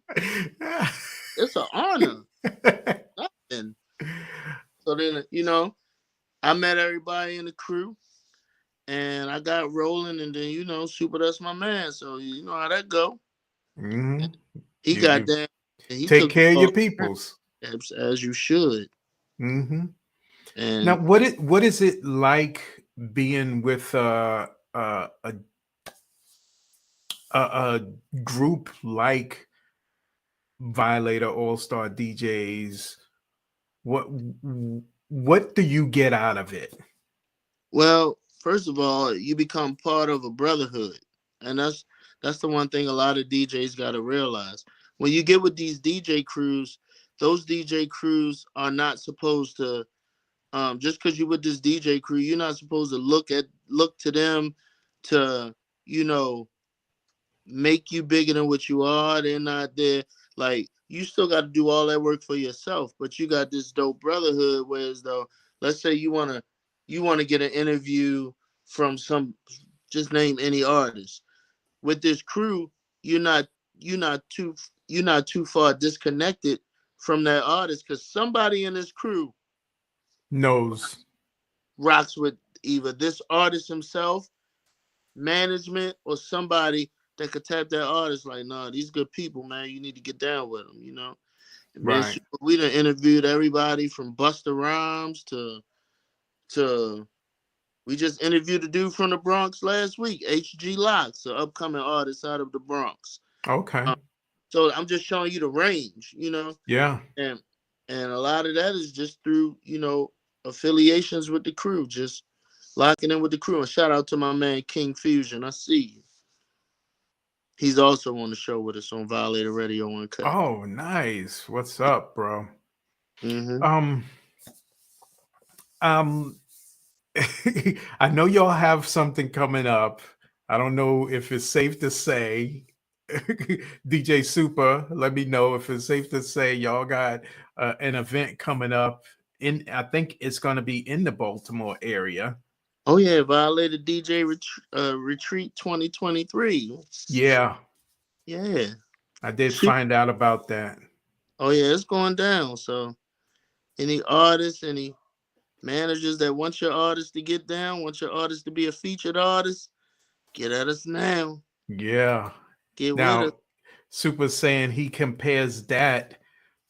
it's an honor. Nothing. So then, I met everybody in the crew and I got rolling. And then, Super, that's my man. So, you know how that go. Mm-hmm. He got You down and he take took care of all your peoples. as you should. Mm-hmm. Now, And what is it like being with a group like Violator All Star DJs? What what do you get out of it? well, first of all, you become part of a brotherhood. And that's the one thing a lot of DJs got to realize. When you get with these DJ crews, those DJ crews are not supposed to just because you're with this DJ crew, you're not supposed to look to them to, you know, make you bigger than what you are. They're not there. Like you still got to do all that work for yourself, but you got this dope brotherhood. Whereas though, let's say you wanna get an interview from some, just name any artist. With this crew, you're not you're not too you're not too far disconnected from that artist because somebody in this crew Knows. rocks with either this artist himself, management, or somebody that could tap that artist like, nah, these good people, man. You need to get down with them. And man, Right. we done interviewed everybody from Busta Rhymes to we just interviewed a dude from the Bronx last week, HG Locks, an upcoming artist out of the Bronx. Okay. So I'm just showing you the range. Yeah. And a lot of that is just through, affiliations with the crew, just locking in with the crew. And shout out to my man King Fusion. I see you. He's also on the show with us on Violator Radio Uncut. Oh, nice. What's up, bro? Mm-hmm. Um, um, I know y'all have something coming up. I don't know if it's safe to say, DJ Super, let me know if it's safe to say y'all got an event coming up I think it's going to be in the Baltimore area. Oh yeah, Violator DJ Retreat 2023. Yeah, Yeah. I did Shoot. find out about that. Oh yeah, it's going down. So any artists, any managers that want your artist to get down, want your artist to be a featured artist, get at us now. Yeah. Get with us. Now, Super saying he compares that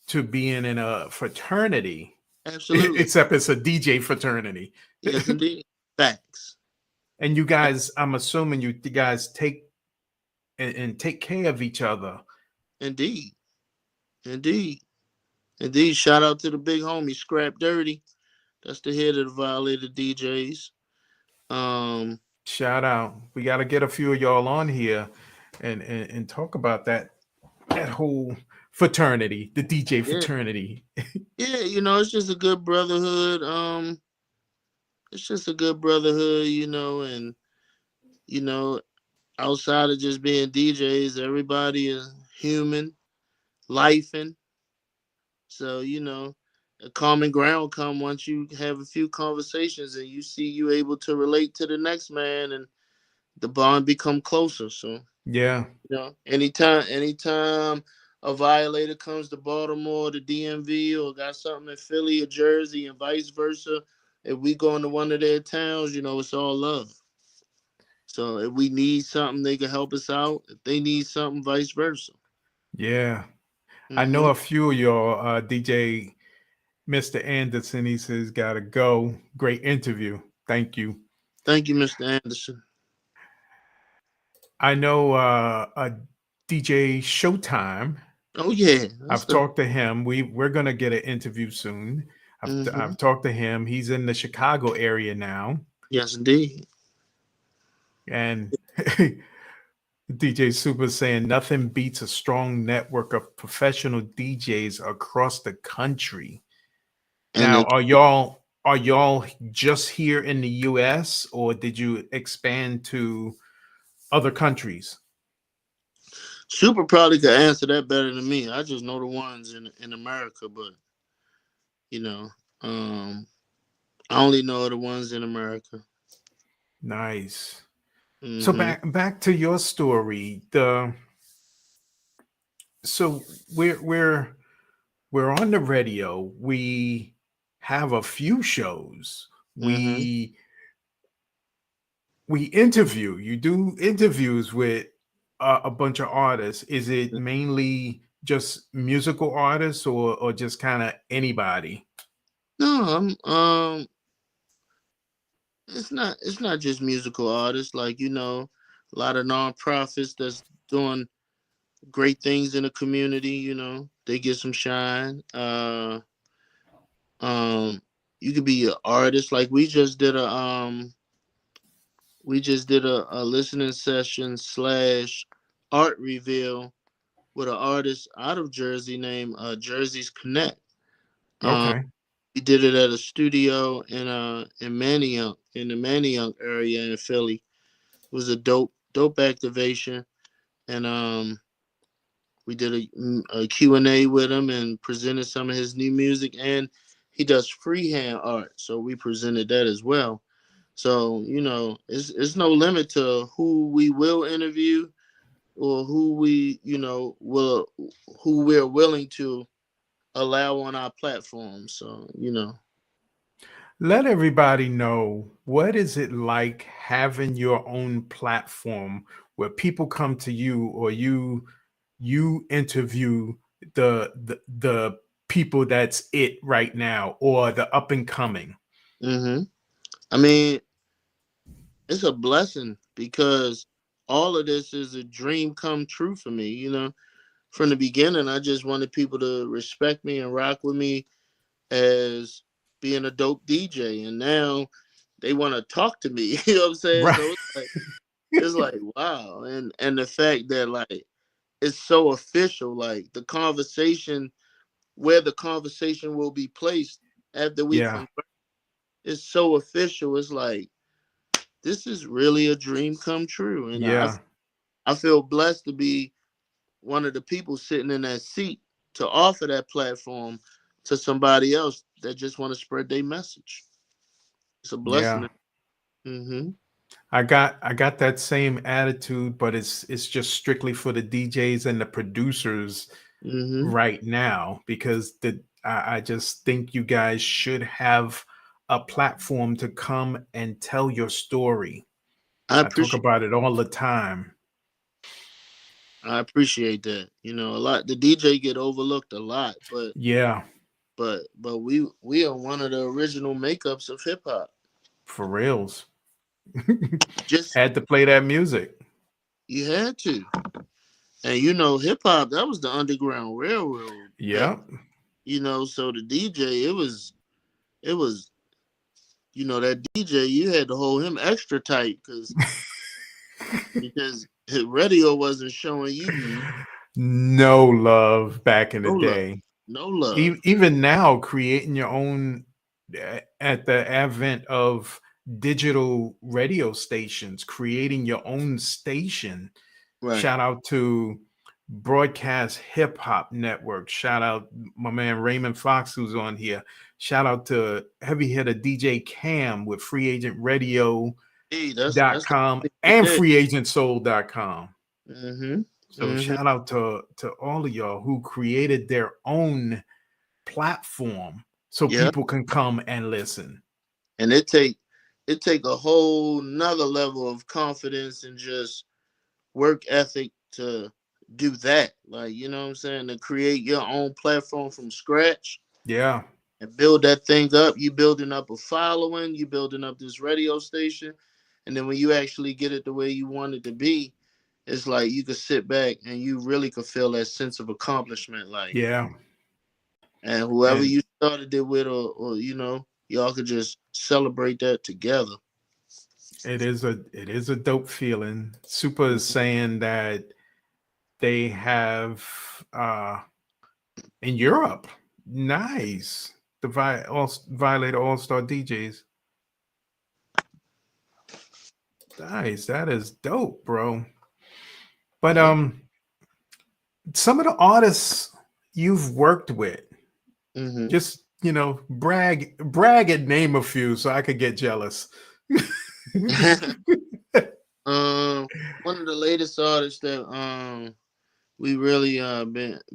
to being in a fraternity, Absolutely. except it's a DJ fraternity. Yes, indeed. Facts. And you guys, I'm assuming you guys take and take care of each other. Indeed. Indeed. Indeed. Shout out to the big homie, Scrap Dirty. That's the head of the Violator DJs. Shout out. We got to get a few of y'all on here and talk about that whole fraternity, the DJ Yeah. fraternity. Yeah, it's just a good brotherhood. It's just a good brotherhood, and outside of just being DJs, everybody is human, lifing. So, a common ground come once you have a few conversations and you see you able to relate to the next man and the bond become closer. So, Yeah. anytime a violator comes to Baltimore, the DMV, or got something in Philly or Jersey and vice versa, if we go into one of their towns, it's all love. So if we need something, they can help us out. If they need something, vice versa. Yeah. I know Hmm. a few of y'all, DJ Mr. Anderson, he says, got to go. Great interview. Thank you. Thank you, Mr. Anderson. I know a DJ Showtime. Oh yeah, that's I've the. talked to him. We're gonna get an interview soon. Mm-hmm. I've talked to him. He's in the Chicago area now, Yes, indeed. and DJ Super saying nothing beats a strong network of professional DJs across the country. And Now, the are y'all just here in the US or did you expand to other countries? Super probably could answer that better than me. I just know the ones in America, but you know, um, I only know the ones in America. Nice. So Mm-hmm. back to your story. The so we're on the radio. We have a few shows. Mm-hmm. We interview. You do interviews with a bunch of artists. Is it mainly just musical artists or just kind of anybody? No, it's not just musical artists. Like a lot of nonprofits that's doing great things in the community. They get some shine. Um, you could be an artist. Like we just did a listening session / art reveal with an artist out of Jersey named Jersey's Connect. Um, Okay. we did it at a studio in Manayunk, in the Manayunk area in Philly. It was a dope activation, and we did a Q&A with him and presented some of his new music, and he does freehand art, so we presented that as well. So it's no limit to who we will interview or who we're willing to allow on our platform. So Let everybody know what is it like having your own platform where people come to you or you interview the people that's it right now or the up and coming. hmm I mean, it's a blessing because all of this is a dream come true for me. From the beginning, I just wanted people to respect me and rock with me as being a dope DJ, and now they want to talk to me. You know what I'm saying? Right. So it's like wow, and the fact that like it's so official, like where the conversation will be placed after we Yeah. convert is so official. It's like this is really a dream come true, and Yeah. I feel blessed to be one of the people sitting in that seat to offer that platform to somebody else that just want to spread their message. It's a Yeah. blessing. Mm-hmm. I got that same attitude, but it's just strictly for the DJs and the producers Mm-hmm. right now because I just think you guys should have a platform to come and tell your story. I I talk appreciate about it all the time. I appreciate that. A lot the DJ get overlooked a lot, but Yeah, we are one of the original makeups of hip hop. for reals. Just Had to play that music. you had to. And hip hop, that was the underground railroad back. Yeah. So the DJ, it was that DJ, you had to hold him extra tight because his radio wasn't showing you No love back in the no love. day. No love. Even now, creating your own at the advent of digital radio stations, creating your own station. Right. Shout out to Broadcast Hip Hop Network. Shout out my man Raymond Fox, who's on here. Shout out to heavy hitter DJ Cam with freeagentradio.com Hey, that's the and day. freeagentsoul.com. Mm-hmm. So Mm-hmm. shout out to all of y'all who created their own platform so Yeah. people can come and listen. And it take a whole nother level of confidence and just work ethic to do that. Like, you know what I'm saying? To create your own platform from scratch Yeah. and build that thing up. You building up a following, you building up this radio station. And then when you actually get it the way you want it to be, it's like you could sit back and you really could feel that sense of accomplishment, like, Yeah. and whoever And you started it with, or you know, y'all could just celebrate that together. it is a dope feeling. Super is saying that they have uh in Europe. Nice. The Violator All Star DJs. Nice. That is dope, bro. But Yeah. some of the artists you've worked with, Hmm. just brag and name a few so I could get jealous. One of the latest artists that we really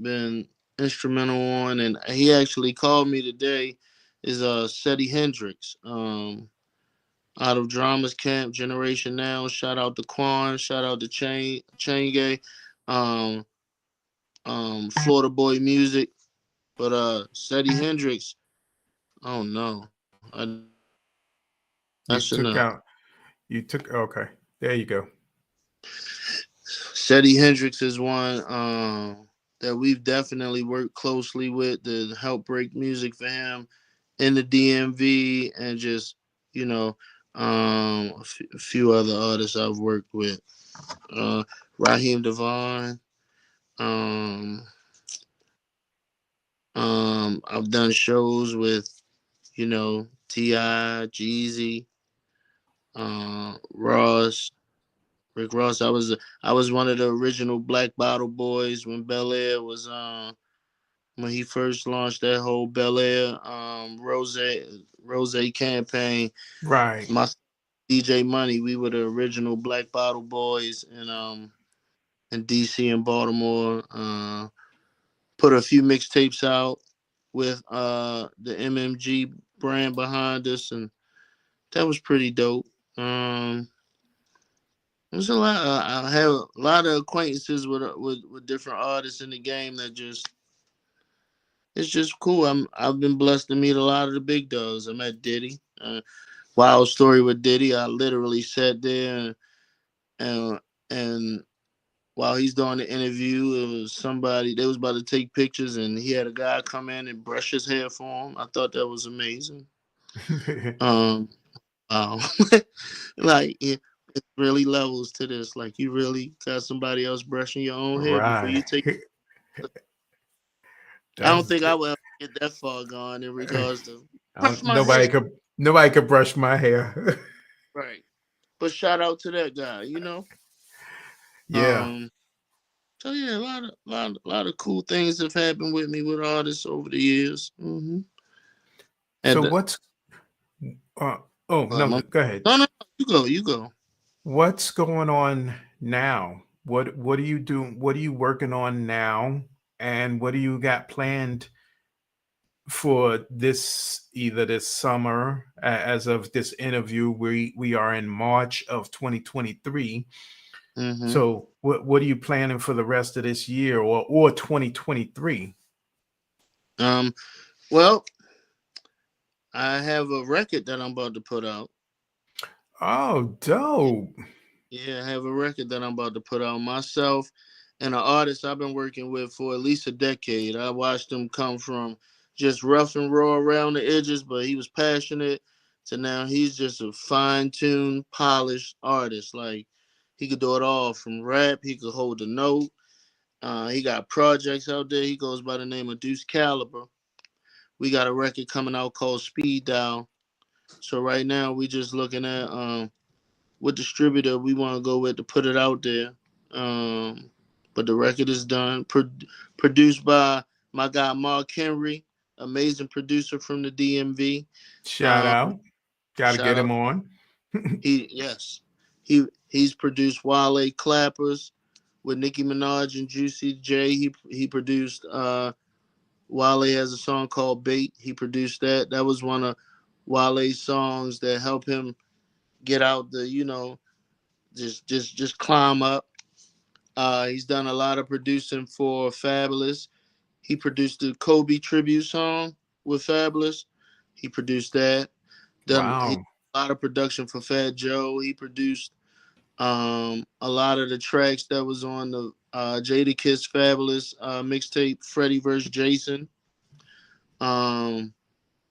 been instrumental on, and he actually called me today, is Seti Hendrix. Out of Dramas Camp, Generation Now. Shout out to Quan. Shout out to Chain Gay. Um, Florida Boy Music. But Seti Hendrix, oh no, You that's took enough. out. You took. Okay. There you go. Seti Hendrix is one that we've definitely worked closely with to help break music for him in the DMV, and just, you know, a few other artists I've worked with. Uh, Raheem Devon. Um, I've done shows with, you know, T.I., Jeezy, Ross, Rick Ross. I was one of the original Black Bottle Boys when Bel Air was when he first launched that whole Bel Air Rose campaign. Right. My DJ Money, we were the original Black Bottle Boys in DC and Baltimore. Put a few mixtapes out with the MMG brand behind us, and that was pretty dope. There's a lot. I have a lot of acquaintances with different artists in the game that just, it's just cool. I've been blessed to meet a lot of the big dogs. I met Diddy. Wild story with Diddy. I literally sat there and and while he's doing the interview, it was somebody they was about to take pictures, and he had a guy come in and brush his hair for him. I thought that was amazing. Um, wow, like it really levels to this. Like, you really got somebody else brushing your own hair before you Right. take. I don't That's think I will ever get that far gone in regards to brush my nobody hair. could brush my hair. Right. But shout out to that guy, you know. Yeah. Um. So yeah, a lot of cool things have happened with me with artists over the years. So And what's uh, oh no, my, go ahead. no, no, no, you go. What's going on now? What are you doing? What are you working on now? And what do you got planned for this either this summer as of this interview? We are in March of 2023. Hmm. So what are you planning for the rest of this year or 2023? Um. Well, I have a record that I'm about to put out. Oh, dope. Yeah, I have a record that I'm about to put out myself, and an artist I've been working with for at least a decade. I watched him come from just rough and raw around the edges, but he was passionate, to now he's just a fine-tuned, polished artist. Like, he could do it all from rap, he could hold a note. He got projects out there. He goes by the name of Deuce Caliber. We got a record coming out called Speed Dial. So right now we just looking at what distributor we want to go with to put it out there. Um, but the record is done. Produced by my guy Mark Henry, amazing producer from the DMV. Shout Um, out. Got to Shout get him out. on. He's produced Wale Clappers with Nicki Minaj and Juicy J. He produced Wale has a song called Bait. He produced that. That was one of Wale's songs that helped him get out the, just climb up. He's done a lot of producing for Fabulous. He produced the Kobe tribute song with Fabulous. He produced that. Done Wow. a lot of production for Fat Joe. He produced A lot of the tracks that was on the Jadakiss Fabulous mixtape, Freddie vs. Jason. Um,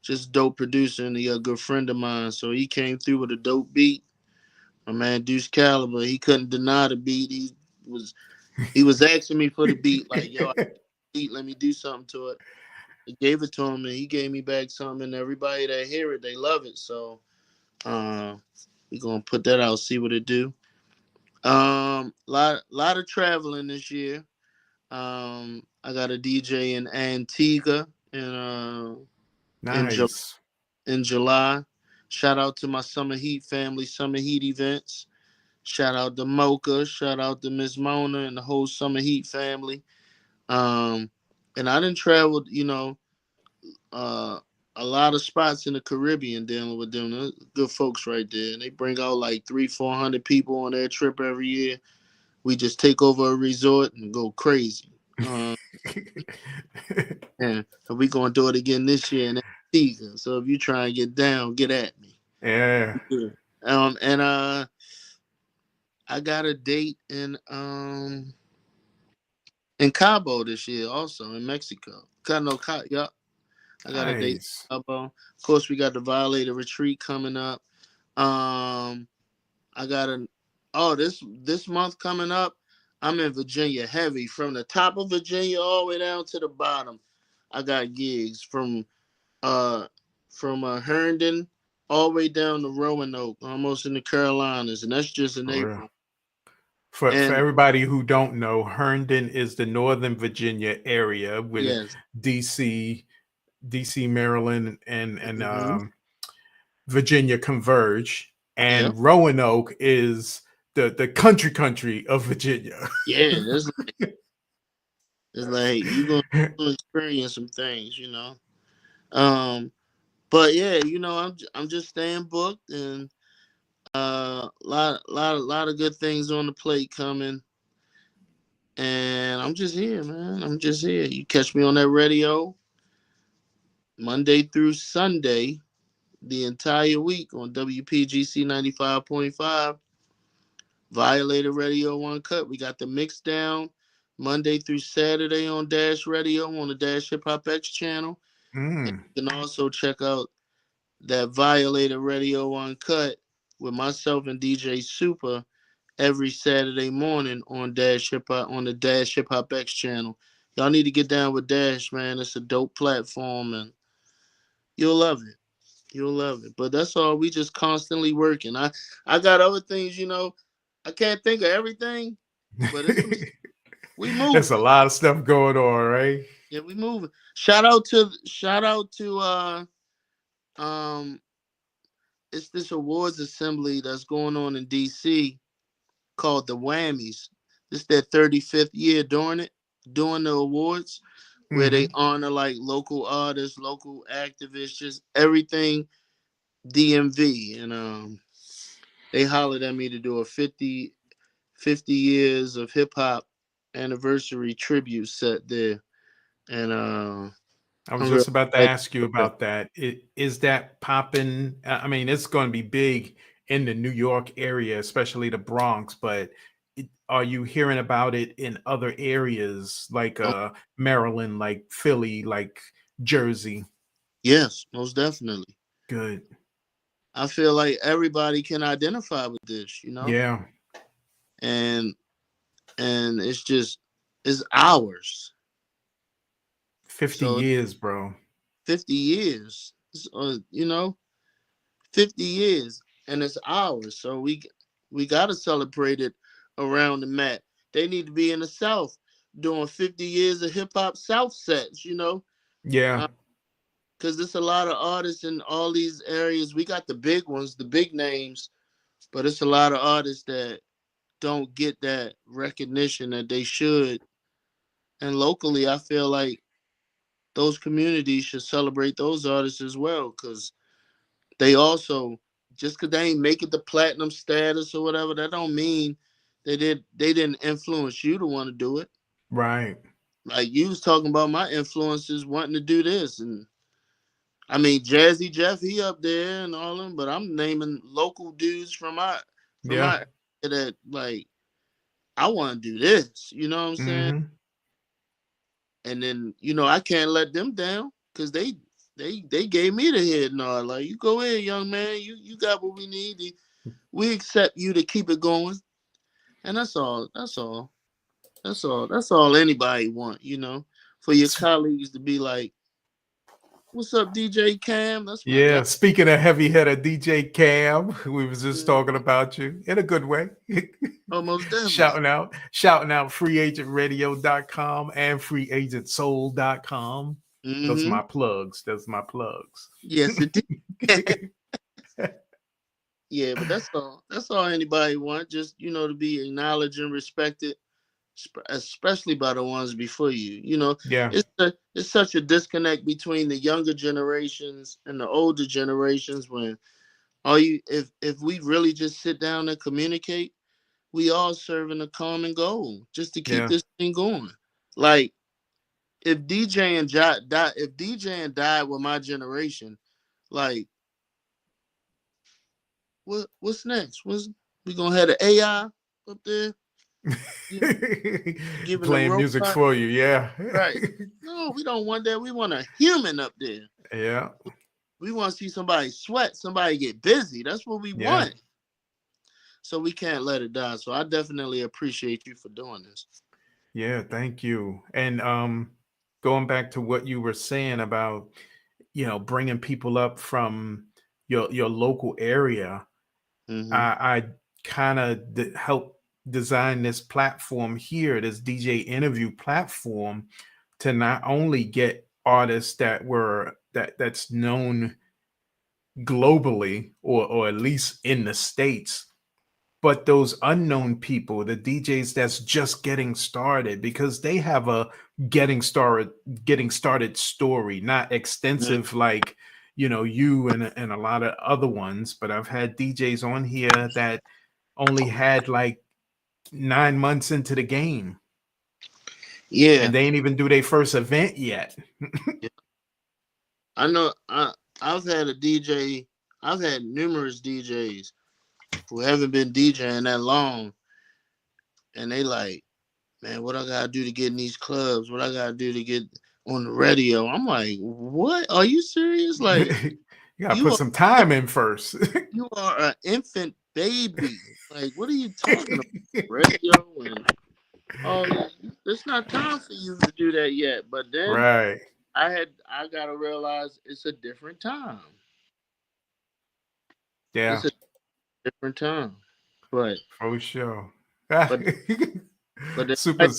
just dope producer and a good friend of mine. So he came through with a dope beat. My man Deuce Caliber, he couldn't deny the beat. Was he was asking me for the beat, like, yo, I beat, let me do something to it. I gave it to him and he gave me back something, and everybody that hear it, they love it. So we gonna put that out, see what it do. Lot of traveling this year. I got a DJ in Antigua in Nice. in July. Shout out to my Summer Heat family, Summer Heat events. Shout out to Mocha. Shout out to Miss Mona and the whole Summer Heat family. Um, and I done traveled, uh, a lot of spots in the Caribbean dealing with them. They're good folks right there. And they bring out like 300-400 people on their trip every year. We just take over a resort and go crazy. And we gonna do it again this year in Antigua. So if you try and get down, get at me. Yeah. Yeah. And I got a date in Cabo this year, also in Mexico. Yup. I got a date Nice. in Cabo. Of course, we got the Violator Retreat coming up. Um, I got this month coming up. I'm in Virginia heavy, from the top of Virginia all the way down to the bottom. I got gigs uh from Herndon all the way down to Roanoke, almost in the Carolinas, and that's just in For real. April. For And everybody who don't know, Herndon is the Northern Virginia area with yes, DC, Maryland, and hmm Virginia converge, yep, and Roanoke is the country of Virginia. yeah. It's like you gonna experience some things. Um, but yeah, I'm just staying booked, and lot of good things on the plate coming, and I'm just here, man. I'm just here. You catch me on that radio Monday through Sunday, the entire week on WPGC 95.5, Violator Radio One Cut. We got the mix down Monday through Saturday on Dash Radio on the Dash Hip Hop X channel. And Mm. you can also check out that Violator Radio Uncut with myself and DJ Super every Saturday morning on Dash Hip Hop on the Dash Hip Hop X channel. Y'all need to get down with Dash, man. It's a dope platform and you'll love it. You'll love it. But that's all. We just constantly working. I got other things. I can't think of everything, but it's some. We There's a moving. lot of stuff going on, right? Yeah, we moving. Shout out to um it's this awards assembly that's going on in DC called the Whammies. This their 35th year doing the awards where they Hmm. honor like local artists, local activists, just everything DMV. And they hollered at me to do a 50 years of hip hop anniversary tribute set there. And I was I'm real just about to excited ask you for that. about that. Is that popping? I mean, it's going to be big in the New York area, especially the Bronx. But are you hearing about it in other areas like Oh, Maryland, like Philly, like Jersey? yes, most definitely. Good. I feel like everybody can identify with this, Yeah. and it's ours. 50 So years, bro. 50 years, 50 years, and it's ours. So we gotta celebrate it around the mat. They need to be in the South doing 50 years of hip hop South sets, Yeah. because there's a lot of artists in all these areas. We got the big ones, the big names, but it's a lot of artists that don't get that recognition that they should. And locally, I feel like those communities should celebrate those artists as well, because they also, just because they ain't make it the platinum status or whatever, that don't mean they didn't influence you to want to do it. Right. Like you was talking about my influences wanting to do this, and I mean Jazzy Jeff, he up there and all them, but I'm naming local dudes from my Yeah. that like I want to do this. You know what I'm saying? Mm-hmm. And then I can't let them down because they gave me the head nod. Like, you go ahead, young man. You got what we need. We accept you to keep it going, and that's all. That's all. That's all. That's all anybody want. For your colleagues to be like, "What's up, DJ Cam? That's my guy." Yeah, speaking of heavy hitter DJ Cam, we was just talking about you in a good way. Almost definitely. shouting out freeagentradio.com and freeagentsoul.com. Those are Mm-hmm. my plugs. Those are my plugs. Yes, it did. Yeah, but that's all. That's all anybody want. Just to be acknowledged and respected, especially by the ones before you. Yeah. It's such a disconnect between the younger generations and the older generations. When if we really just sit down and communicate, we all serving a common goal, just to keep Yeah. this thing going. Like, if DJing died with my generation, like, what's next? We gonna have the AI up there giving the Playing music robot? for you, yeah. Right. No, we don't want that. We want a human up there. Yeah. We want to see somebody sweat, somebody get busy. That's what we Yeah. want. So we can't let it die. So I definitely appreciate you for doing this. Yeah, thank you. And going back to what you were saying about, bringing people up from your local area, Mm-hmm. I kind of helped design this platform here, this DJ interview platform, to not only get artists that's known globally or at least in the States, but those unknown people, the DJs that's just getting started, because they have a getting started story, not extensive like you and a lot of other ones. But I've had DJs on here that only had like 9 months into the game, Yeah. and they ain't even do their first event yet. I know. I've had a DJ. I've had numerous DJs who haven't been DJing that long, and they like, man, what I gotta do to get in these clubs? What I gotta do to get on the radio? I'm like, what? Are you serious? Like, You gotta you put are some time in first. you are an infant baby. Like, what are you talking about? Radio and oh, it's not time for you to do that yet. But then Right. I gotta realize it's a different time. Yeah, It's a different time. But for sure. but but the, Super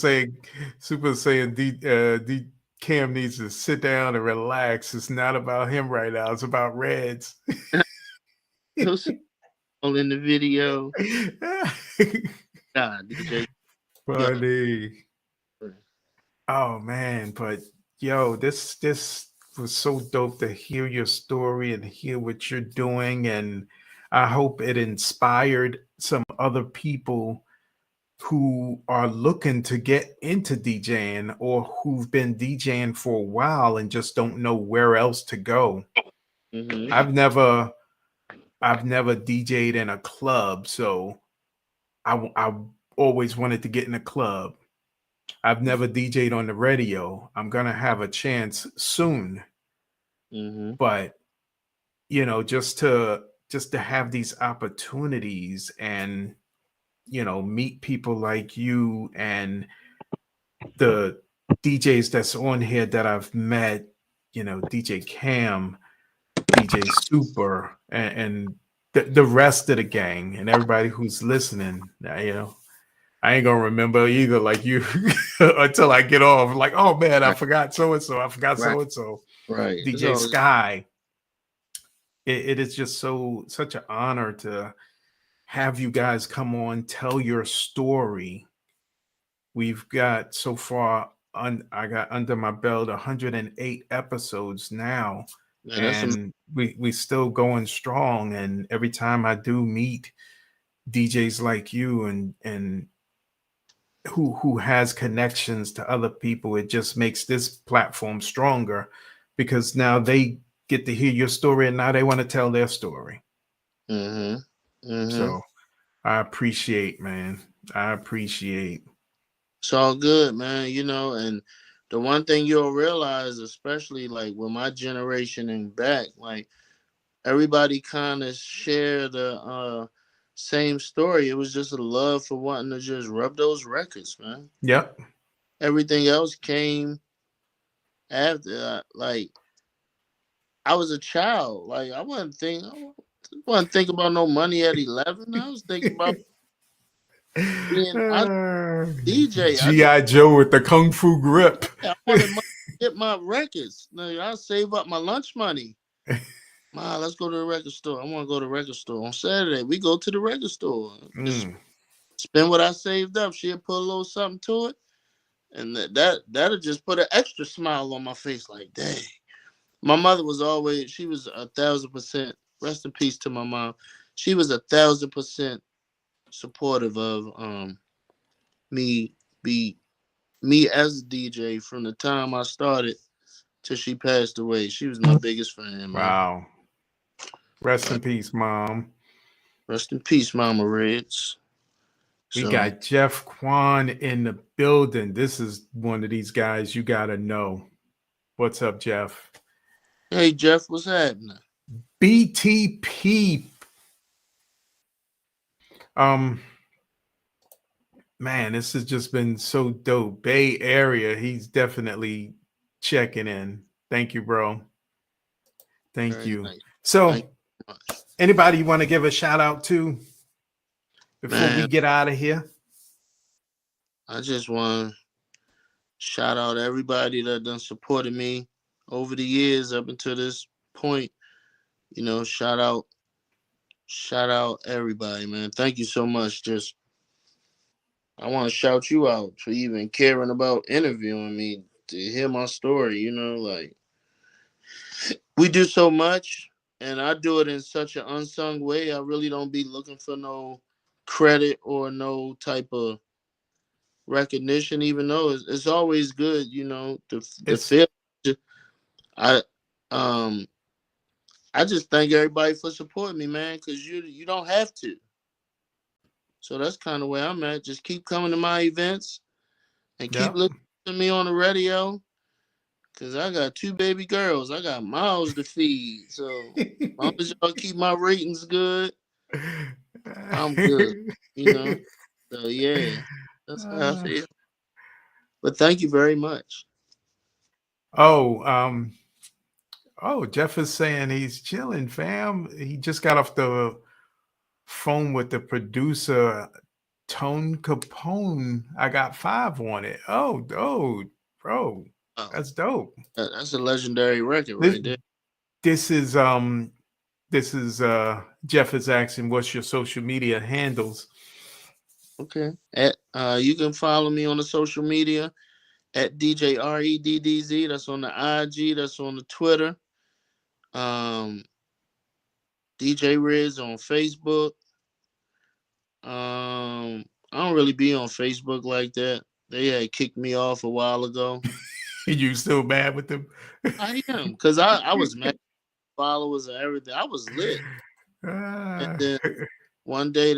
saying, D Cam needs to sit down and relax. It's not about him right now. It's about Reds. he'll see all in the video. God, DJ. Funny. Oh man, but yo, this was so dope to hear your story and hear what you're doing, and I hope it inspired some other people who are looking to get into DJing or who've been DJing for a while and just don't know where else to go. Mm-hmm. I've never DJ'd in a club, so I always wanted to get in a club. I've never DJ'd on the radio. I'm gonna have a chance soon, Mm-hmm. but just to have these opportunities and meet people like you and the DJs that's on here that I've met, DJ Cam, DJ Super, and the rest of the gang and everybody who's listening. I ain't gonna remember either, like you, until I get off. Like, oh man, I Right. forgot so and so. I forgot Right. so and so. Right. It's DJ always Sky. It is just such an honor to have you guys come on, tell your story. We've got so far I got under my belt 108 episodes now, man, and we still going strong. And every time I do meet DJs like you and who has connections to other people, it just makes this platform stronger because now they get to hear your story and now they want to tell their story. mm-hmm. Mm-hmm. So I appreciate, man. I appreciate. It's all good, man. And the one thing you'll realize, especially like with my generation and back, like everybody kind of share the same story. It was just a love for wanting to just rub those records, man. Yep. Everything else came after. Like I was a child. Like I wasn't thinking about no money at 11. I was thinking about being I DJ. G.I. Joe with the Kung Fu grip. I wanted money to get my records. I save up my lunch money. Ma, let's go to the record store. I want to go to the record store on Saturday. We go to the record store. Just spend what I saved up. She'll put a little something to it, and that'll just put an extra smile on my face. Like, dang. My mother was always. She was 1,000%. Rest in peace to my mom. She was 1,000% supportive of me as a DJ from the time I started till she passed away. She was my biggest fan, man. Wow. Rest in peace, Mom. Rest in peace, Mama Reddz. We got Jeff Quan in the building. This is one of these guys you got to know. What's up, Jeff? Hey, Jeff, what's happening? BTP. Man, this has just been so dope. Bay Area, he's definitely checking in. Thank you, bro. Thank Very you. nice. So, Thank you much. Anybody you want to give a shout out to before we Man, get out of here? I just want to shout out everybody that done supported me over the years up until this point. Shout out everybody, man. Thank you so much. Just I want to shout you out for even caring about interviewing me to hear my story. Like we do so much, and I do it in such an unsung way. I really don't be looking for no credit or no type of recognition, even though it's always good, the feel. I I just thank everybody for supporting me, man, because you don't have to. So that's kind of where I'm at. Just keep coming to my events and keep listening to me on the radio. Cause I got 2 baby girls. I got mouths to feed. So as long as y'all keep my ratings good, I'm good. So yeah, that's how I feel. But thank you very much. Oh, Jeff is saying he's chilling, fam. He just got off the phone with the producer, Tone Capone. I got 5 on it. Oh, bro. That's dope. That's a legendary record right there. This is Jeff is asking, what's your social media handles? Okay. You can follow me on the social media at DJ Reddz. That's on the IG. That's on the Twitter. DJ Reddz on Facebook. I don't really be on Facebook like that. They had kicked me off a while ago. You still mad with them? I am, because I was mad at followers and everything. I was lit. And then one day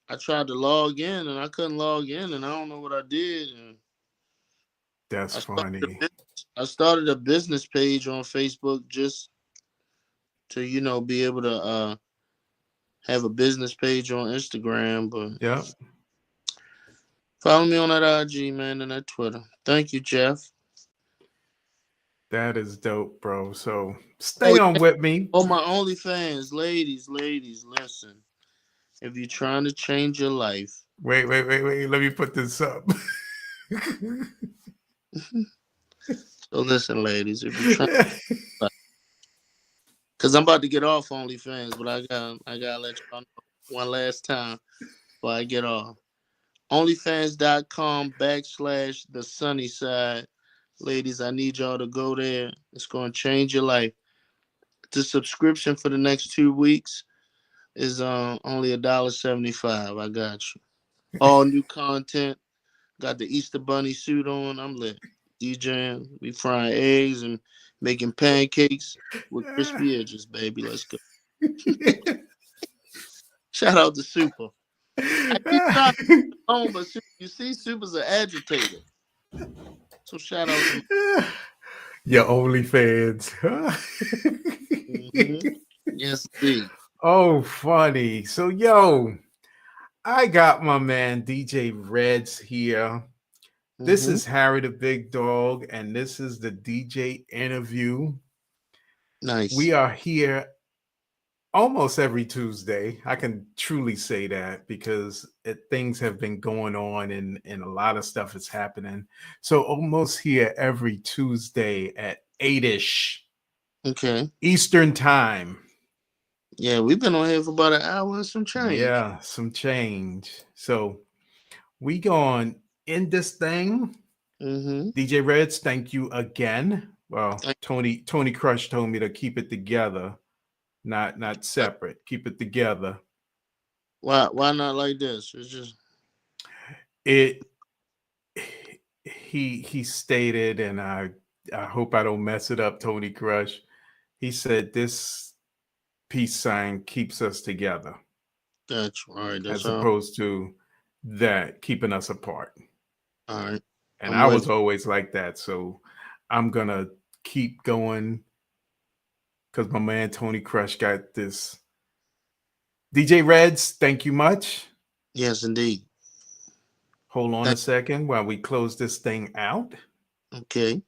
I tried to log in and I couldn't log in, and I don't know what I did. And that's funny. I started a business page on Facebook just to, be able to have a business page on Instagram. But yeah, follow me on that IG, man, and that Twitter. Thank you, Jeff. That is dope, bro. So stay on with me. Oh, my OnlyFans, ladies, listen. If you're trying to change your life. Wait. Let me put this up. So listen, ladies, if you're trying because I'm about to get off OnlyFans, but I gotta let y'all know one last time before I get off. OnlyFans.com/the sunny side. Ladies, I need y'all to go there. It's gonna change your life. The subscription for the next 2 weeks is only $1.75. I got you. All new content. Got the Easter Bunny suit on. I'm lit. DJing. We frying eggs and making pancakes with crispy edges, baby. Let's go. Shout out to Super. I keep trying on, but you see, Super's an agitator. So shout out to Your OnlyFans. mm-hmm. Yes, indeed. Oh, funny. So, yo, I got my man DJ Reddz here. This Mm-hmm. is Harry the Big Dog, and this is the DJ interview. Nice. We are here almost every Tuesday. I can truly say that because things have been going on and a lot of stuff is happening. So almost here every Tuesday at 8ish Okay. Eastern time. Yeah, we've been on here for about an hour and some change. Yeah, some change. So we going in this thing. Mm-hmm. DJ Reddz, thank you again. Well, Tony Crush told me to keep it together, not separate. Keep it together. Why not like this? It's just It he stated, and I hope I don't mess it up, Tony Crush. He said this peace sign keeps us together, that's all right. That's as all. opposed to that keeping us apart. All right. And I'm I with was always like that, so I'm gonna keep going because my man Tony Crush got this. DJ Reddz, thank you much. yes, indeed. Hold on a Thank, second while we close this thing out. okay.